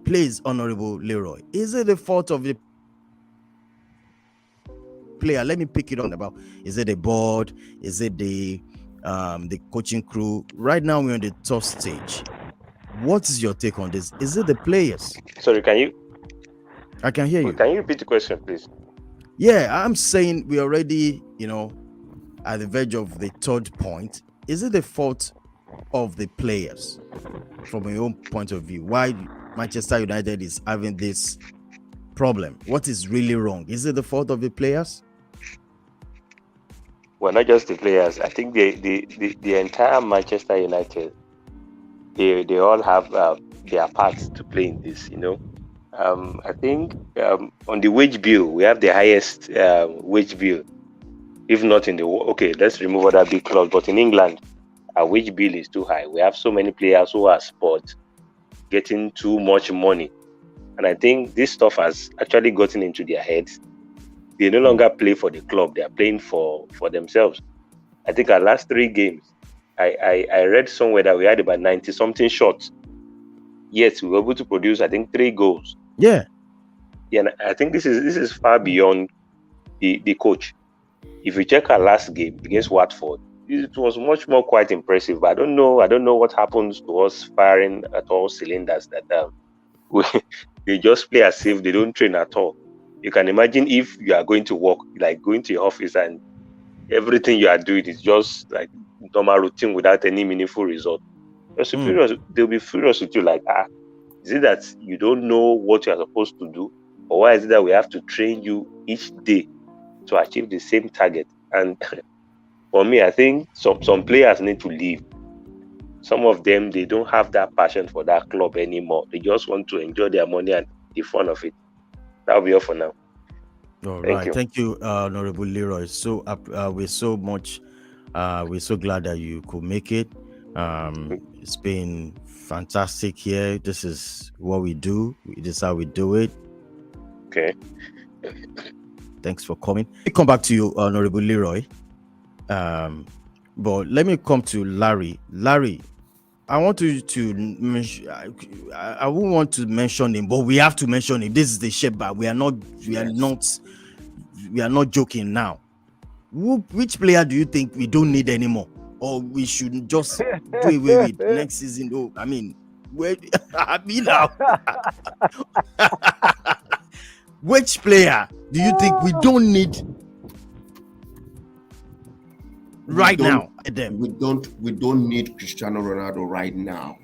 Please, Honorable Leroy, is it the fault of the player? Let me pick it on about. Is it the board? Is it the coaching crew? Right now we're on the tough stage. What is your take on this? Is it the players? Sorry, can you? I can hear you. Can you repeat the question, please? Yeah, I'm saying we're already, at the verge of the third point. Is it the fault of the players from your own point of view? Why Manchester United is having this problem? What is really wrong? Is it the fault of the players? Well, not just the players. I think the entire Manchester United, they all have their parts to play in this. I think on the wage bill, we have the highest wage bill, if not in the okay. Let's remove other big clubs, but in England, our wage bill is too high. We have so many players who are sports getting too much money, and I think this stuff has actually gotten into their heads. They no longer play for the club; they are playing for themselves. I think our last 3 games, I read somewhere that we had about 90-something shots. Yet we were able to produce, I think, 3 goals. Yeah. Yeah, and I think this is far beyond the coach. If you check our last game against Watford, it was much more quite impressive. But I don't know what happens to us firing at all cylinders that they just play as if they don't train at all. You can imagine if you are going to work, like going to your office, and everything you are doing is just like normal routine without any meaningful result. They'll be furious with you, like, is it that you don't know what you are supposed to do? Or why is it that we have to train you each day to achieve the same target? And for me, I think some players need to leave. Some of them, they don't have that passion for that club anymore. They just want to enjoy their money and the fun of it. That'll be all for now. All right. Thank you, Honorable Leroy. So we're so glad that you could make it. It's been fantastic here. This is what we do. This is how we do it. Okay. Thanks for coming. Let me come back to you, Honorable Leroy. But let me come to Larry. Larry, I want you to mention. I won't want to mention him, but we have to mention him. This is the Sheba. We are not joking now. Which player do you think we don't need anymore, or we should just do away with next season? Oh, I mean, now. Which player do you think we don't need right now? We don't need Cristiano Ronaldo right now.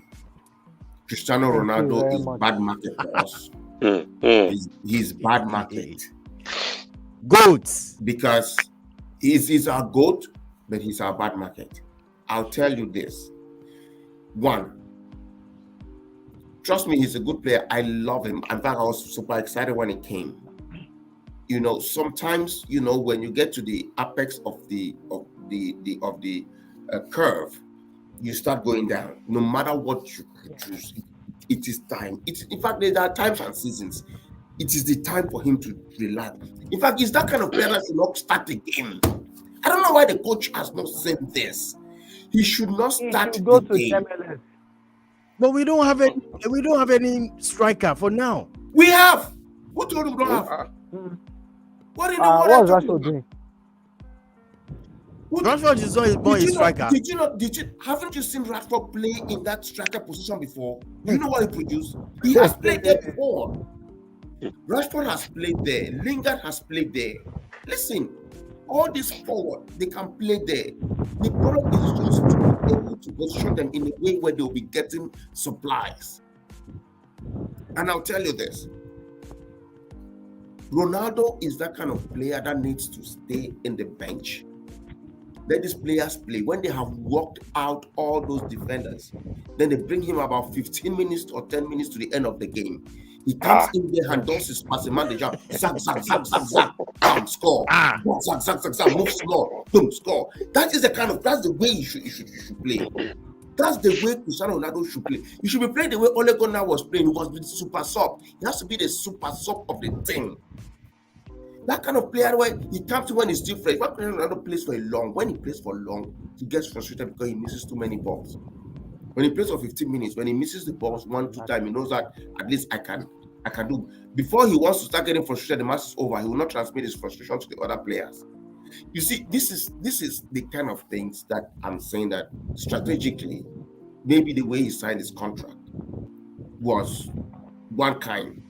Cristiano Ronaldo is bad market for us. He's bad market. Goats. Because he's our goat, but he's our bad market. I'll tell you this. 1, trust me, he's a good player. I love him. In fact, I was super excited when he came. Sometimes, when you get to the apex of the curve, you start going down. No matter what you produce, it is time. In fact, there are times and seasons. It is the time for him to relax. In fact, he's that kind of player that should not start the game. I don't know why the coach has not said this. He should not start the game. MLS. But we don't have any striker for now. We have. Who told him we don't have? What was Rashford doing? Rashford is not a striker. Haven't you seen Rashford play in that striker position before? Do you know what he produced? He has played there before. Rashford has played there. Lingard has played there. Listen, all this forward, they can play there. The problem is just to be able to position them in a way where they'll be getting supplies. And I'll tell you this. Ronaldo is that kind of player that needs to stay in the bench. Let these players play. When they have worked out all those defenders, then they bring him about 15 minutes or 10 minutes to the end of the game. He comes in there and does his passing, man, the jump, zag, bam, score, zag, move small, boom, score. That's the way you should play. That's the way Cristiano Ronaldo should play. You should be playing the way Ole Gunnar was playing. He was the super sub. He has to be the super sub of the team. That kind of player, where he comes to when he's still fresh. When Ronaldo plays for when he plays for long, he gets frustrated because he misses too many balls. When he plays for 15 minutes, when he misses the balls 1-2 times, he knows that at least I can do. Before he wants to start getting frustrated, the match is over. He will not transmit his frustration to the other players. You see, this is the kind of things that I'm saying that strategically, maybe the way he signed his contract was one kind.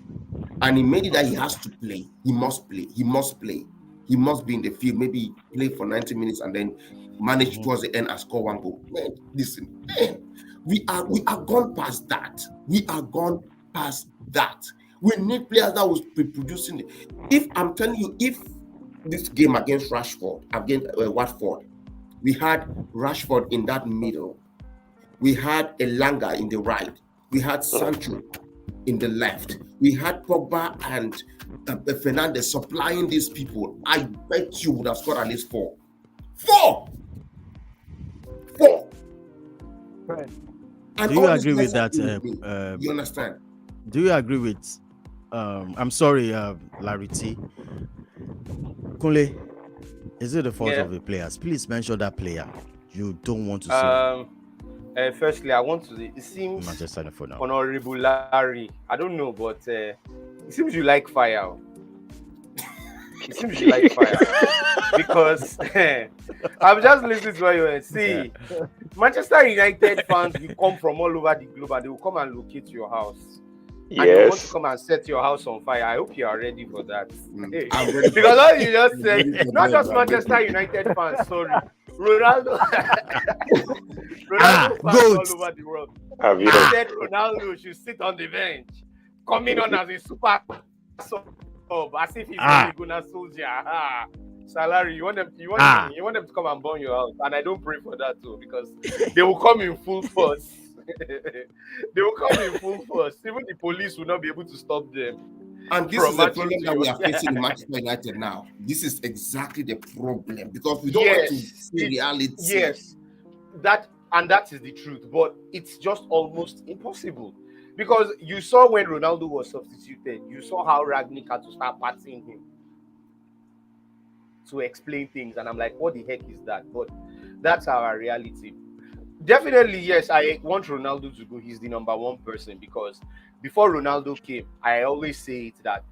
And he made it that he has to play. He must play. He must play. He must be in the field. Maybe play for 90 minutes and then manage towards the end and score one goal. Man, listen, man, we are gone past that. We are gone past that. We need players that will be producing. If I'm telling you, if this game against Rashford, against Watford, we had Rashford in that middle, we had Elanga in the right, we had Sancho in the left, we had Pogba and Fernandes supplying these people, I bet you would have scored at least four. Right. And Do you all these agree with guys that? agree with me. You understand? Do you agree with? I'm sorry, Larry T. Kunle, is it the fault of the players? Please mention that player you don't want to see. Firstly, I want to. It seems Manchester for now. Honorable Larry. I don't know, but it seems you like fire. It seems you like fire because I'm just listening to what you see. Manchester United fans will come from all over the globe and they will come and locate your house. And they want to come and set your house on fire. I hope you are ready for that. Because all you just said, not just Manchester United fans, sorry. Ronaldo fans all over the world. He said Ronaldo should sit on the bench, coming on as a super sub, as if he's really gonna soldier. Salary, you want them to come and burn your house, and I don't pray for that too, because they will come in full force. They will come in full force. Even the police will not be able to stop them. And this is the problem that we are facing in Manchester United now. This is exactly the problem, because we don't want to see reality. Yes, that is the truth, but it's just almost impossible. Because you saw when Ronaldo was substituted, you saw how Ragnick had to start patting him to explain things, and I'm like, what the heck is that? But that's our reality. Definitely, yes, I want Ronaldo to go. He's the number one person, because before Ronaldo came, I always say it that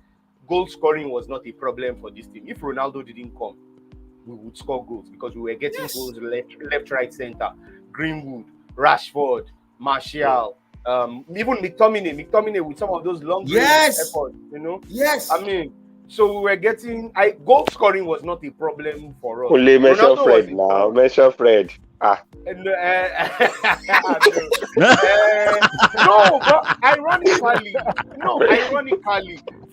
goal scoring was not a problem for this team. If Ronaldo didn't come, we would score goals, because we were getting goals left, right, center. Greenwood, Rashford, Martial, even McTominay with some of those long efforts, you know. Yes, I mean, so we were getting. Goal scoring was not a problem for us. Only mention Fred now. Mention Fred. No, but ironically,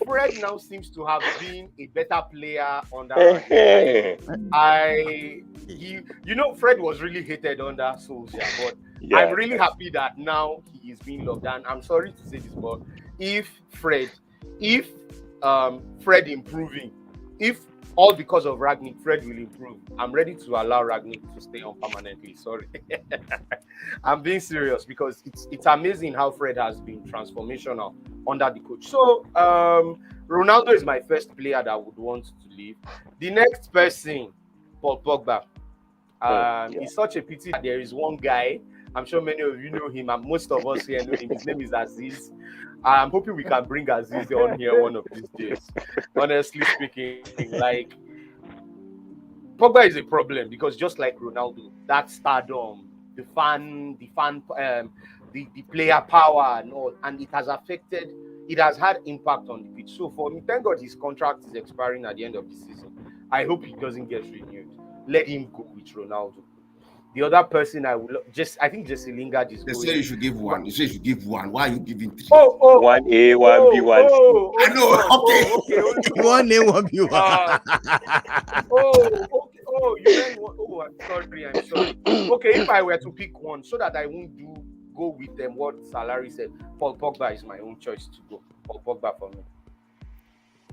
Fred now seems to have been a better player under. Fred was really hated under Solskjaer, but I'm really happy that now he is being loved. And I'm sorry to say this, but if Fred improving, if all because of Ragnick, Fred will improve, I'm ready to allow Ragnick to stay on permanently. Sorry. I'm being serious, because it's amazing how Fred has been transformational under the coach. So Ronaldo is my first player that would want to leave. The next person, Paul Pogba. It's such a pity that there is one guy, I'm sure many of you know him, and most of us here know him. His name is Aziz. I'm hoping we can bring Aziz on here one of these days. Honestly speaking, like, Pogba is a problem, because just like Ronaldo, that stardom, the player power and all, and it has had impact on the pitch. So for me, thank God his contract is expiring at the end of the season. I hope he doesn't get renewed. Let him go with Ronaldo. The other person I think Jesse Lingard is. They say you should give one. You say you should give one. Why are you giving three? 1A, 1B, 1C. I know. Okay. 1A, 1B, 1. You meant one. I'm sorry. Okay, if I were to pick one, so that I won't go with them, what Salary said, Paul Pogba is my own choice to go. Paul Pogba for me.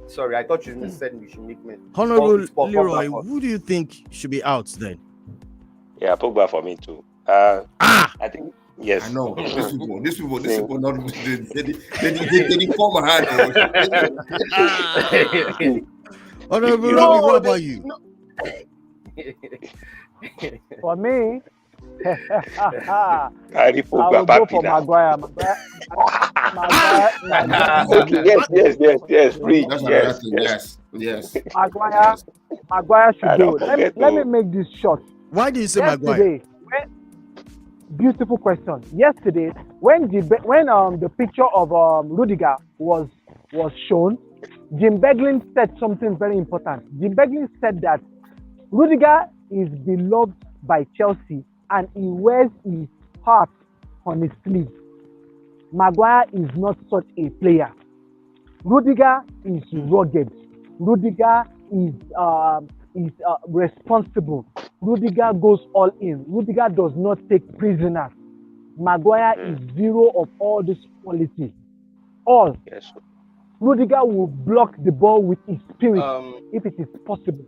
Sorry, I thought you said we should make men. Honorable Leroy, who do you think should be out then? Yeah, Pogba for me too. I think yes. I know these people not they call my hand. Honorable Leroy, what about you? For me, I will go for Maguire. Yes. Free. Yes. Maguire should go. Let me make this short. Why do you say Maguire? Beautiful question. Yesterday, when the picture of Rudiger was was shown, Jim Beglin said something very important. Jim Beglin said that Rudiger is beloved by Chelsea and he wears his heart on his sleeve. Maguire is not such a player. Rudiger is rugged. Rudiger is responsible. Rudiger goes all in. Rudiger does not take prisoners. Maguire is zero of all this quality. All. Yes. Rudiger will block the ball with his spirit if it is possible.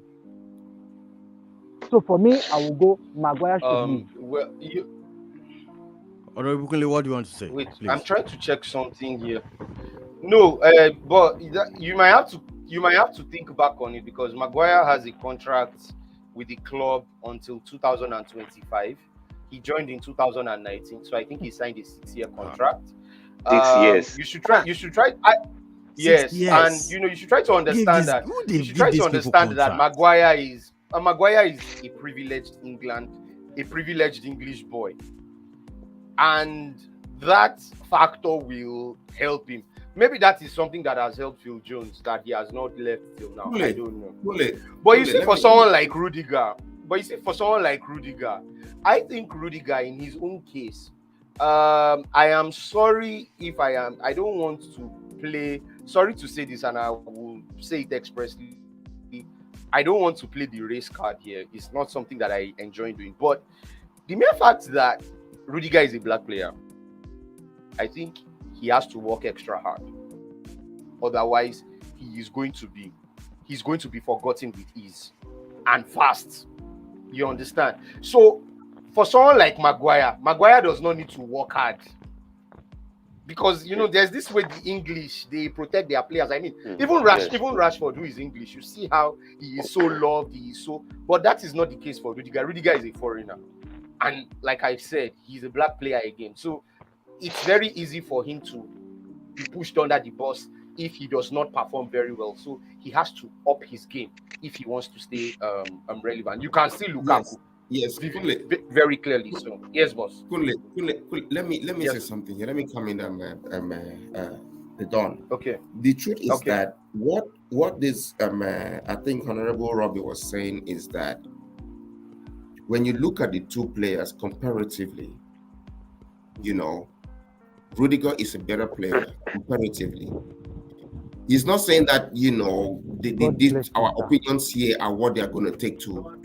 So for me, I will go Maguire should leave. Well, Honorable Kunle, what do you want to say? wait, Please. I'm trying to check something here. No, but you might have to think back on it because Maguire has a contract with the club until 2025. He joined in 2019, so I think he signed a 6-year contract. 6 years. You should try. Yes, years. and you should try to understand that. You should try to understand that Maguire is a privileged English boy, and that factor will help him. Maybe that is something that has helped Phil Jones that he has not left till now. I don't know. But you see, for someone like Rudiger, I think Rudiger, in his own case, I am sorry if I don't want to play. Sorry to say this, and I will say it expressly. I don't want to play the race card here. It's not something that I enjoy doing. But the mere fact that Rudiger is a black player, I think he has to work extra hard. Otherwise, he's going to be forgotten with ease and fast. You understand? So for someone like Maguire does not need to work hard. Because there's this way the English they protect their players. I mean, even Rashford, who is English, you see how he is so loved, but that is not the case for Rudiger. Rudiger is a foreigner, and like I said, he's a black player again. So it's very easy for him to be pushed under the bus if he does not perform very well. So he has to up his game if he wants to stay relevant. You can see Lukaku. Yes, very clearly. So yes, boss. Kunle, let me say something here. Let me come in, the Don. Okay. The truth is that what this I think Honorable Robbie was saying is that when you look at the two players comparatively, Rudiger is a better player comparatively. He's not saying that our opinions here are what they are going to take to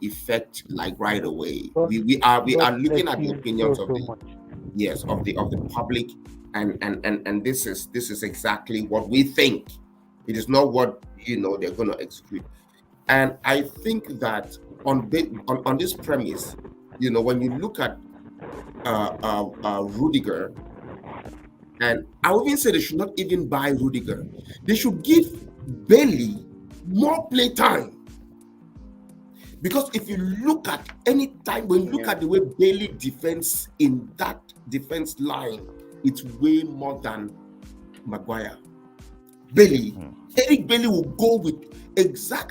effect like right away. We are looking at the opinions of the public, and this is exactly what we think. It is not what they're going to execute. And I think that on this premise, when you look at Rudiger. And I would even say they should not even buy Rudiger. They should give Bailey more play time. Because if you look at any time, when you look at the way Bailey defends in that defense line, it's way more than Maguire. Eric Bailey will go with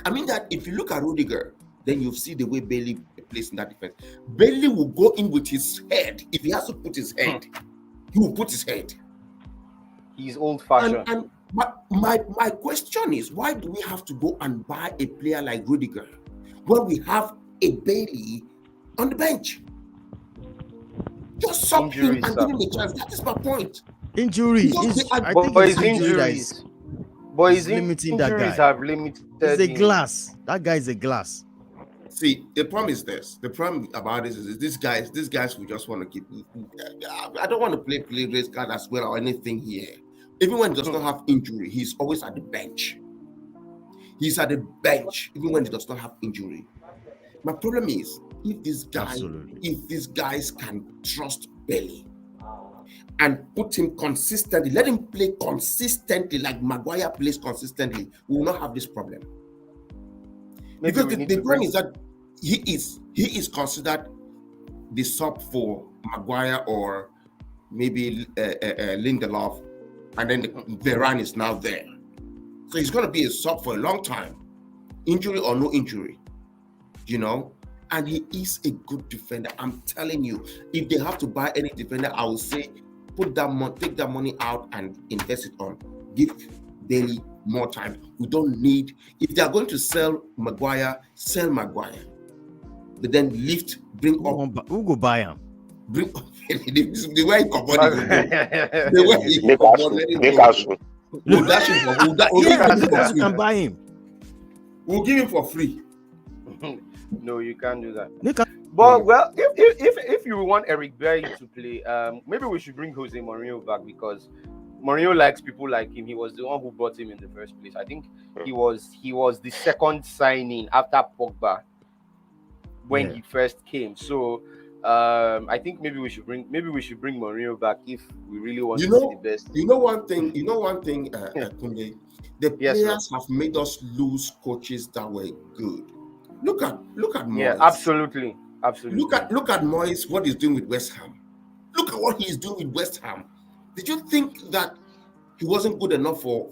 I mean that if you look at Rudiger, then you'll see the way Bailey plays in that defense. Bailey will go in with his head. If he has to put his head, he will put his head. He's old-fashioned. And my question is, why do we have to go and buy a player like Rudiger when we have a Bailey on the bench? Just sub him and give him a chance. That is my point. Injury. I think it's injuries. But his injuries have limited. He's a glass. That guy is a glass. See, the problem is this. The problem about this is these guys who just want to keep. I don't want to play race card as well or anything here. Even when he does not have injury, he's always at the bench. He's at the bench even when he does not have injury. My problem is if these guys can trust Bailey and put him consistently, let him play consistently like Maguire plays consistently, we will not have this problem. Because the problem is that he is considered the sub for Maguire or maybe Lindelof, and then Varane is now there. So he's going to be a sub for a long time, injury or no injury, and he is a good defender. I'm telling you, if they have to buy any defender, I will say take that money out and invest it on. Give Bailey more time. We don't need, if they are going to sell Maguire, sell Maguire. But then bring up. Who go buy him? Bring up the way he come on, the way he Make come us on, let it make go. us We'll dash him for Yeah, because you can buy him. We'll give him for free. No, you can't do that. You can- But well, if you want Eric Bailly to play, maybe we should bring Jose Mourinho back, because Mourinho likes people like him. He was the one who brought him in the first place. I think he was the second signing after Pogba when he first came. So I think maybe we should bring Mourinho back if we really want to see the best. You know one thing, Kunle, the players have made us lose coaches that were good. Look at Moyes. Yeah, absolutely. Look at Moyes, what he's doing with West Ham. Look at what he's doing with West Ham. Did you think that he wasn't good enough for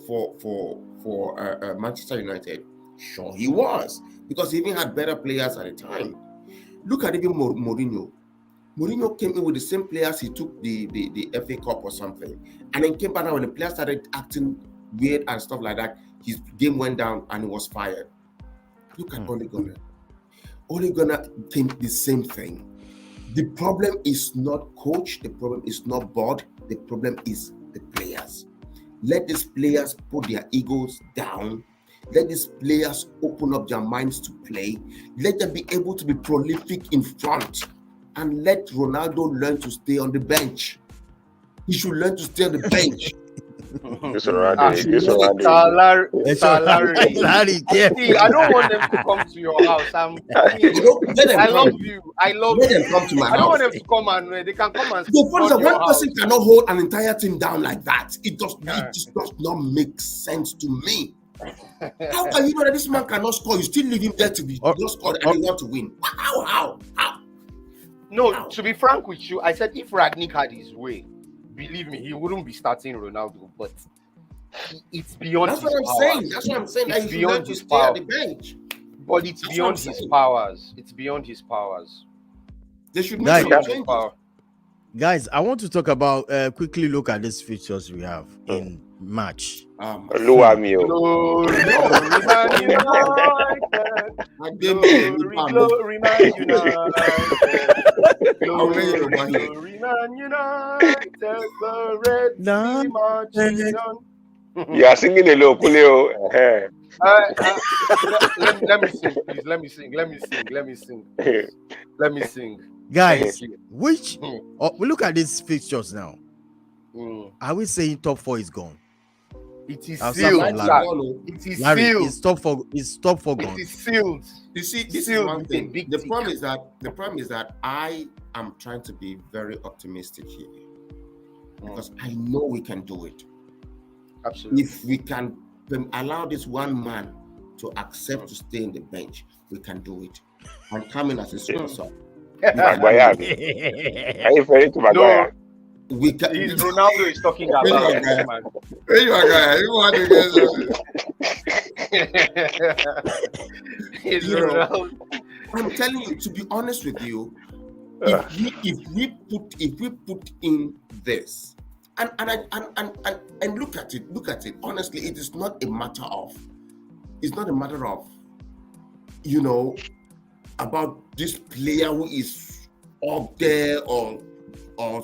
Manchester United? Sure, he was, because he even had better players at the time. Look at even Mourinho. Mourinho came in with the same players. He took the FA Cup or something, and then came back when the players started acting weird and stuff like that. His game went down and he was fired. Look at Ole Gunnar. Ole Gunnar came the same thing. The problem is not coach. The problem is not board. The problem is the players. Let these players put their egos down. Let these players open up their minds to play. Let them be able to be prolific in front. And let Ronaldo learn to stay on the bench. He should learn to stay on the bench. Salary. See, I don't want them to come to your house. I love you. Let them come to my house. I don't want them to come and they can come and. The point is that one person cannot hold an entire team down like that. It just does not make sense to me. How can you know that this man cannot score? You still leave him there to be not scored and you want to win? How? No, to be frank with you, I said if Ragnick had his way, believe me, he wouldn't be starting Ronaldo. But it's beyond. That's what I'm saying. It's beyond his power. At the bench. But it's beyond his powers. It's beyond his powers. They should make some changes. Guys, I want to talk about quickly look at these features we have in March. Luamio. You are singing a low, Kuleo. Let me sing. Guys, we look at these fixtures now. Are we saying top 4 is gone? It is I'll sealed. It is Larry, sealed. It's top 4 gone. It is sealed. You see, this is one thing. The problem is that I am trying to be very optimistic here, because I know we can do it. Absolutely. If we can allow this one man to accept to stay in the bench, we can do it and come in as a super sub. Maguire. Are you referring to Maguire? We can. Ronaldo is talking about this man. I'm telling you, to be honest with you, if we put in this and look at it. Honestly, it is not a matter of. It's not a matter of, about this player who is up there or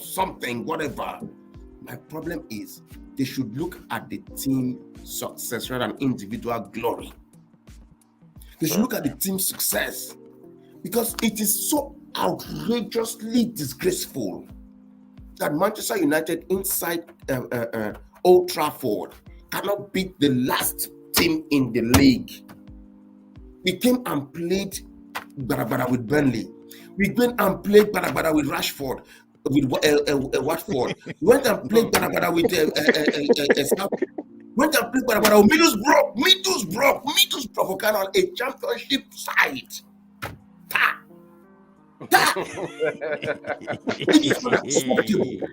something, whatever. My problem is they should look at the team success rather than individual glory. They should look at the team success, because it is so outrageously disgraceful that Manchester United inside Old Trafford cannot beat the last team in the league. We came and played Barabara with Burnley. We went and played Barabara with Rashford, with Watford. We went and played Barabara with South. Went and played Barabara with Middlesbrough, kind of a championship side. It is unacceptable.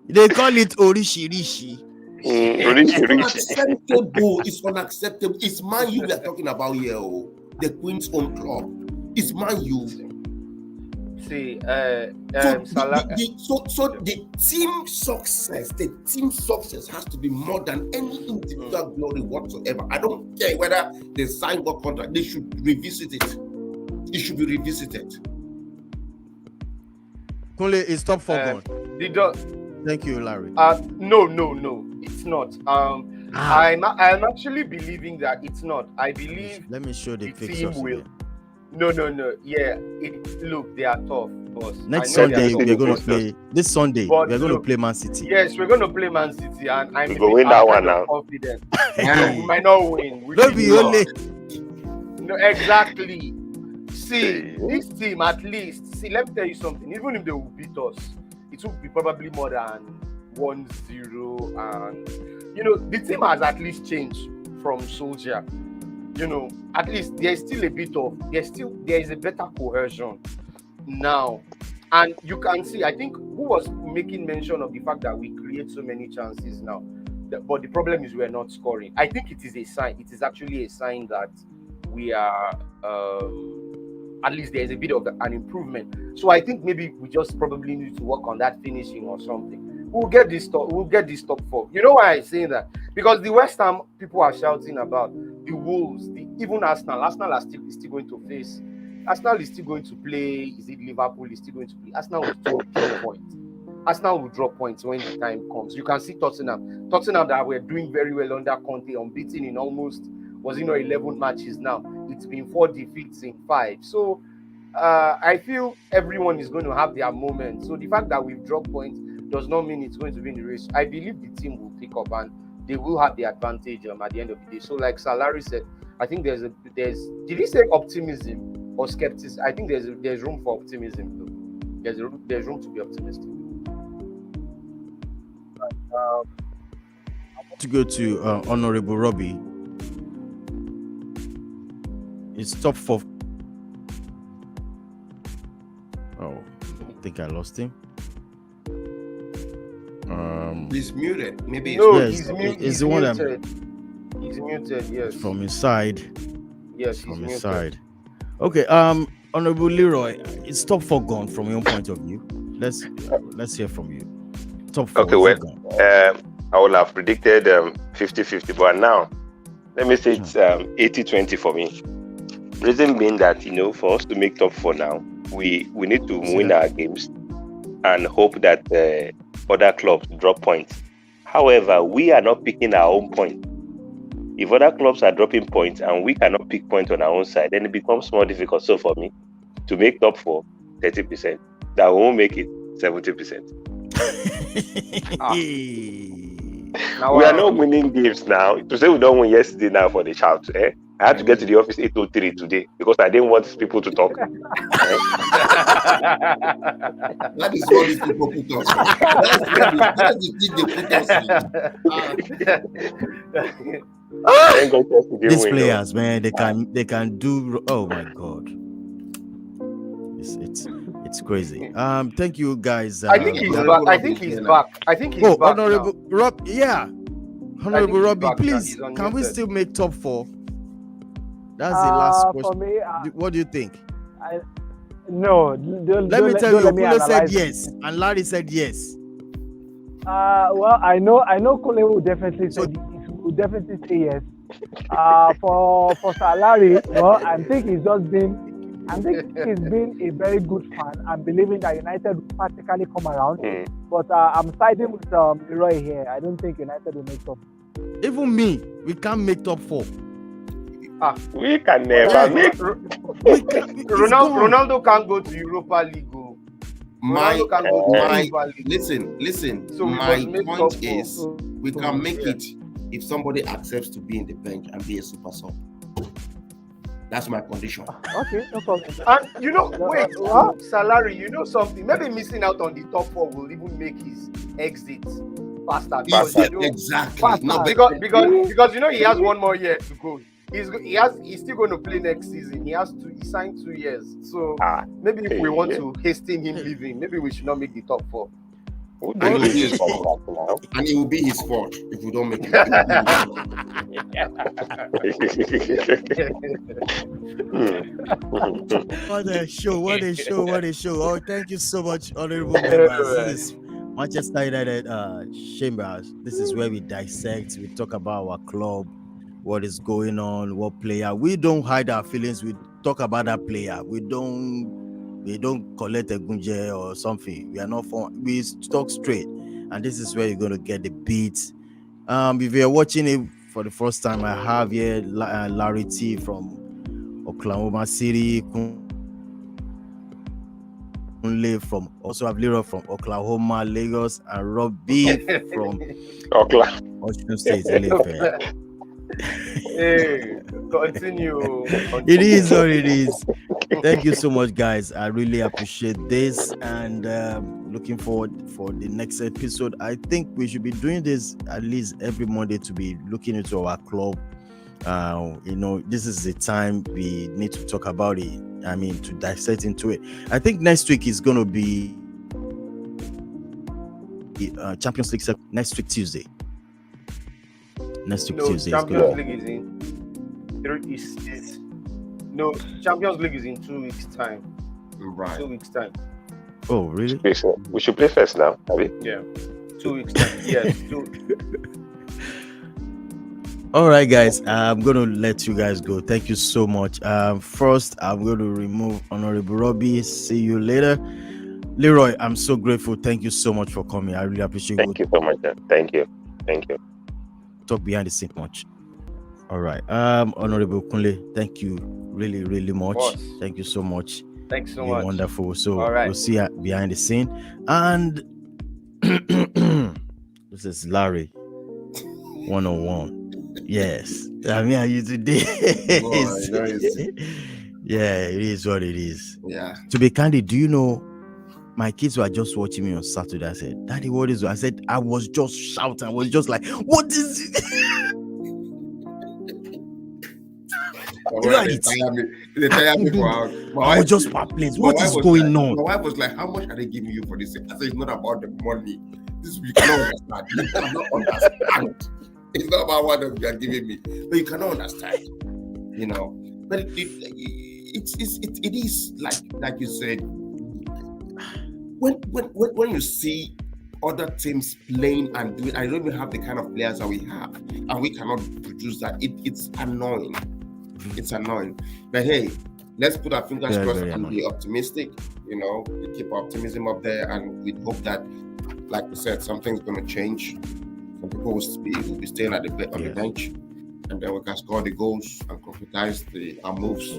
They call it Orishirishi. It's unacceptable. It's Man-U we are talking about here. The Queen's own club. It's Man-U. say, So, Salah. the team success has to be more than any individual glory whatsoever. I don't care whether they sign what contract, they should revisit it. It should be revisited. Kunle is top 4 gone. Thank you, Larry. No, it's not. I'm actually believing that it's not. I believe. Let me show the team pictures. will. No. Yeah, look, they are tough, boss. Next Sunday we're going to play. This Sunday we're going to play Man City. Yes, we're going to play Man City, and I'm going win that one now. Confident. We might not win. Maybe only. No, exactly. See, this team at least. See, let me tell you something. Even if they will beat us, it will be probably more than 1-0, and the team has at least changed from Solskjaer. At least there is still a bit of there is a better cohesion now, and you can see. I think who was making mention of the fact that we create so many chances now, but the problem is we are not scoring. I think it is a sign. It is actually a sign that we are. At least there is a bit of an improvement. So I think maybe we just probably need to work on that finishing or something. We'll get this top 4. You know why I'm saying that? Because the West Ham people are shouting about the Wolves, even Arsenal. Arsenal are still going to face. Arsenal is still going to play. Is it Liverpool is still going to play? Arsenal will drop points. Arsenal will drop points when the time comes. You can see Tottenham that were doing very well under Conte, unbeaten in almost 11 matches now. It's been 4 defeats in 5. So I feel everyone is going to have their moment. So the fact that we've dropped points does not mean it's going to be in the race. I believe the team will pick up and they will have the advantage at the end of the day. So like Salari said, I think there's did he say optimism or skepticism? I think there's room for optimism too. There's room to be optimistic. To go to Honorable Robbie. It's top 4. Oh, I think I lost him. He's muted. Maybe he's the one muted. He's muted. Yes. From his side. Yes, from he's his muted. side. Okay. Honorable Leroy, it's top 4 gone from your point of view. Let's hear from you. Top 4. Okay, well, I would have predicted 50-50, but now let me say it's 80-20 for me. Reason being that for us to make top 4 now, we need to win our games and hope that other clubs drop points. However, we are not picking our own point. If other clubs are dropping points and we cannot pick points on our own side, then it becomes more difficult. So for me, to make top 4, 30%, that won't make it 70%. We are not winning games now. To say we don't win yesterday now for the shout, I had to get to the office 8:03 today because I didn't want people to talk. That is what these people put us. That's the thing they put us in. These players, man, they can do. Oh my God, it's crazy. Thank you guys. I think he's back. I think he's back. Oh, Honorable Rob, yeah, Honorable Robbie, please, can we still make top 4? That's the last question. For me, what do you think? Let me tell you, Kule said yes, and Larry said yes. Well, I know Kule will definitely say yes. For Salary, I think he's been a very good fan. I'm believing that United will practically come around. But I'm siding with Leroy here. I don't think United will make top. Even me, we can't make top 4. We can never make. Ronaldo can't go to Europa League. Listen. So my point is, we can make it if somebody accepts to be in the bench and be a super sub. That's my condition. Okay, no problem. And Salary, something. Maybe missing out on the top 4 will even make his exit faster. Exactly. No, because he has 1 more year to go. He's still going to play next season. He signed 2 years. So maybe if we want to hasten him leaving, maybe we should not make the top 4. And it will be his fault if we don't make it. What a show! What a show! What a show! Oh, thank you so much, honorable members. This is Manchester United Chambers. This is where we dissect, we talk about our club, what is going on, what player. We don't hide our feelings. We talk about that player. We don't collect a gunje or something. We are not fun. We talk straight, and this is where you're going to get the beats. If you're watching it for the first time, I have here Larry T from Oklahoma City, Kunle from, also have Leroy from Oklahoma, Lagos, and Robbie from Oklahoma. Ocean State, Ilefe. Hey, continue. It is what it is. Thank you so much, guys. I really appreciate this, and looking forward for the next episode. I think we should be doing this at least every Monday to be looking into our club. This is the time we need to talk about it. I mean, to dissect into it. I think next week is going to be Champions League next week Tuesday. Champions League is in Champions League is in 2 weeks' time. Right. 2 weeks' time. Oh, really? We should play first now, have we? Yeah. 2 weeks' time. Yes. All right, guys. I'm going to let you guys go. Thank you so much. First, I'm going to remove Honorable Robbie. See you later. Leroy, I'm so grateful. Thank you so much for coming. I really appreciate it. Thank you so much. Thank you. Talk behind the scene much. All right. Honorable Kunle, thank you really, really much. Thank you so much. Thanks so You're much. wonderful. So right. We'll see you behind the scene. And this is Larry 101. Yes. I'm here you today. Yeah, it is what it is. Yeah. To be candid, do you know, my kids were just watching me on Saturday. I said, Daddy, what is it? I said, I was just shouting. I was just like, what is it? They tire me for hours. I was just perplexed. What is going on? My wife was like, how much are they giving you for this? I said, it's not about the money. This you cannot understand. You cannot understand. It's not about what they are giving me, but you cannot understand. But it is like you said. When you see other teams playing and doing, I don't even have the kind of players that we have, and we cannot produce that. It's annoying. It's annoying. But hey, let's put our fingers crossed and be optimistic. We keep our optimism up there, and we hope that, like we said, something's going to change. Some people will be staying on the bench, and then we can score the goals and concretize our moves.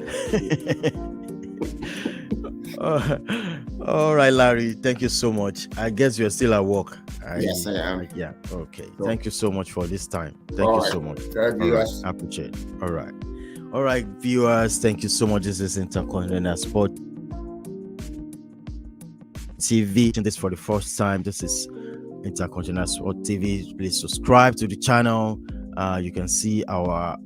All right, Larry. Thank you so much. I guess you're still at work. Yes, I am. Yeah. Okay. So, thank you so much for this time. Thank you so much. Viewers. I appreciate it. All right, viewers. Thank you so much. This is Intercontinental Sport TV. This for the first time. This is Intercontinental Sport TV. Please subscribe to the channel. You can see our.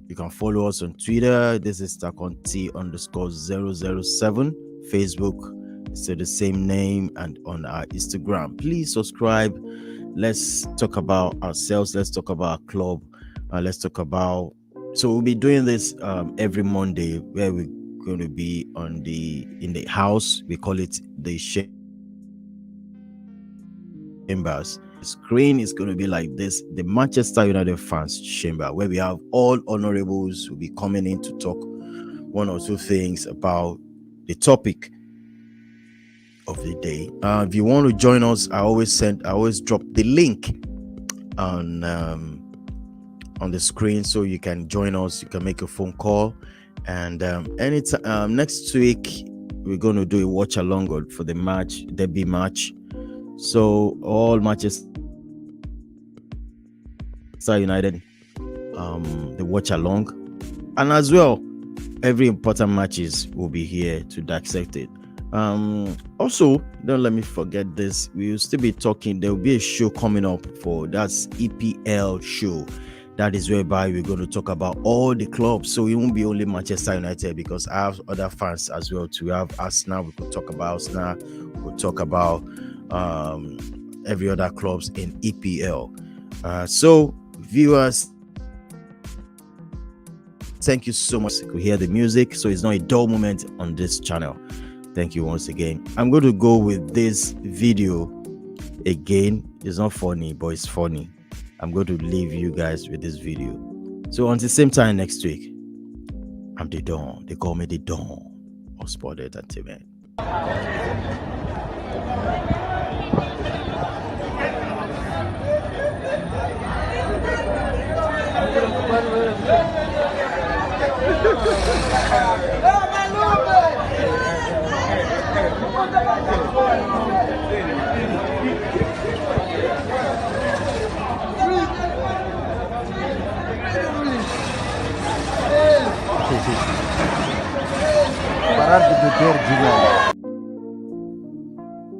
You can follow us on Twitter. This is Taconti_007. Facebook, it's the same name, and on our Instagram. Please subscribe. Let's talk about ourselves. Let's talk about our club. Let's talk about. So we'll be doing this every Monday, where we're going to be in the house. We call it the Chambers. Screen is going to be like this, the Manchester United fans chamber, where we have all honorables will be coming in to talk one or two things about the topic of the day. If you want to join us, I always drop the link on the screen, so you can join us. You can make a phone call, and anytime next week we're going to do a watch along for the derby match. So all matches United, the watch along, and as well, every important matches will be here to dissect it. Also, don't let me forget this. We will still be talking. There will be a show coming up that's EPL show. That is whereby we're going to talk about all the clubs. So it won't be only Manchester United, because I have other fans as well too. We have Arsenal. We could talk about Arsenal. We'll talk about every other clubs in EPL. So viewers, Thank you so much. You could hear the music, so it's not a dull moment on this channel. Thank you once again. I'm going to go with this video again. It's not funny, but it's funny. I'm going to leave you guys with this video. So until the same time next week, I'm the Don. They call me the Don of Sport Entertainment. Parar de beber de novo.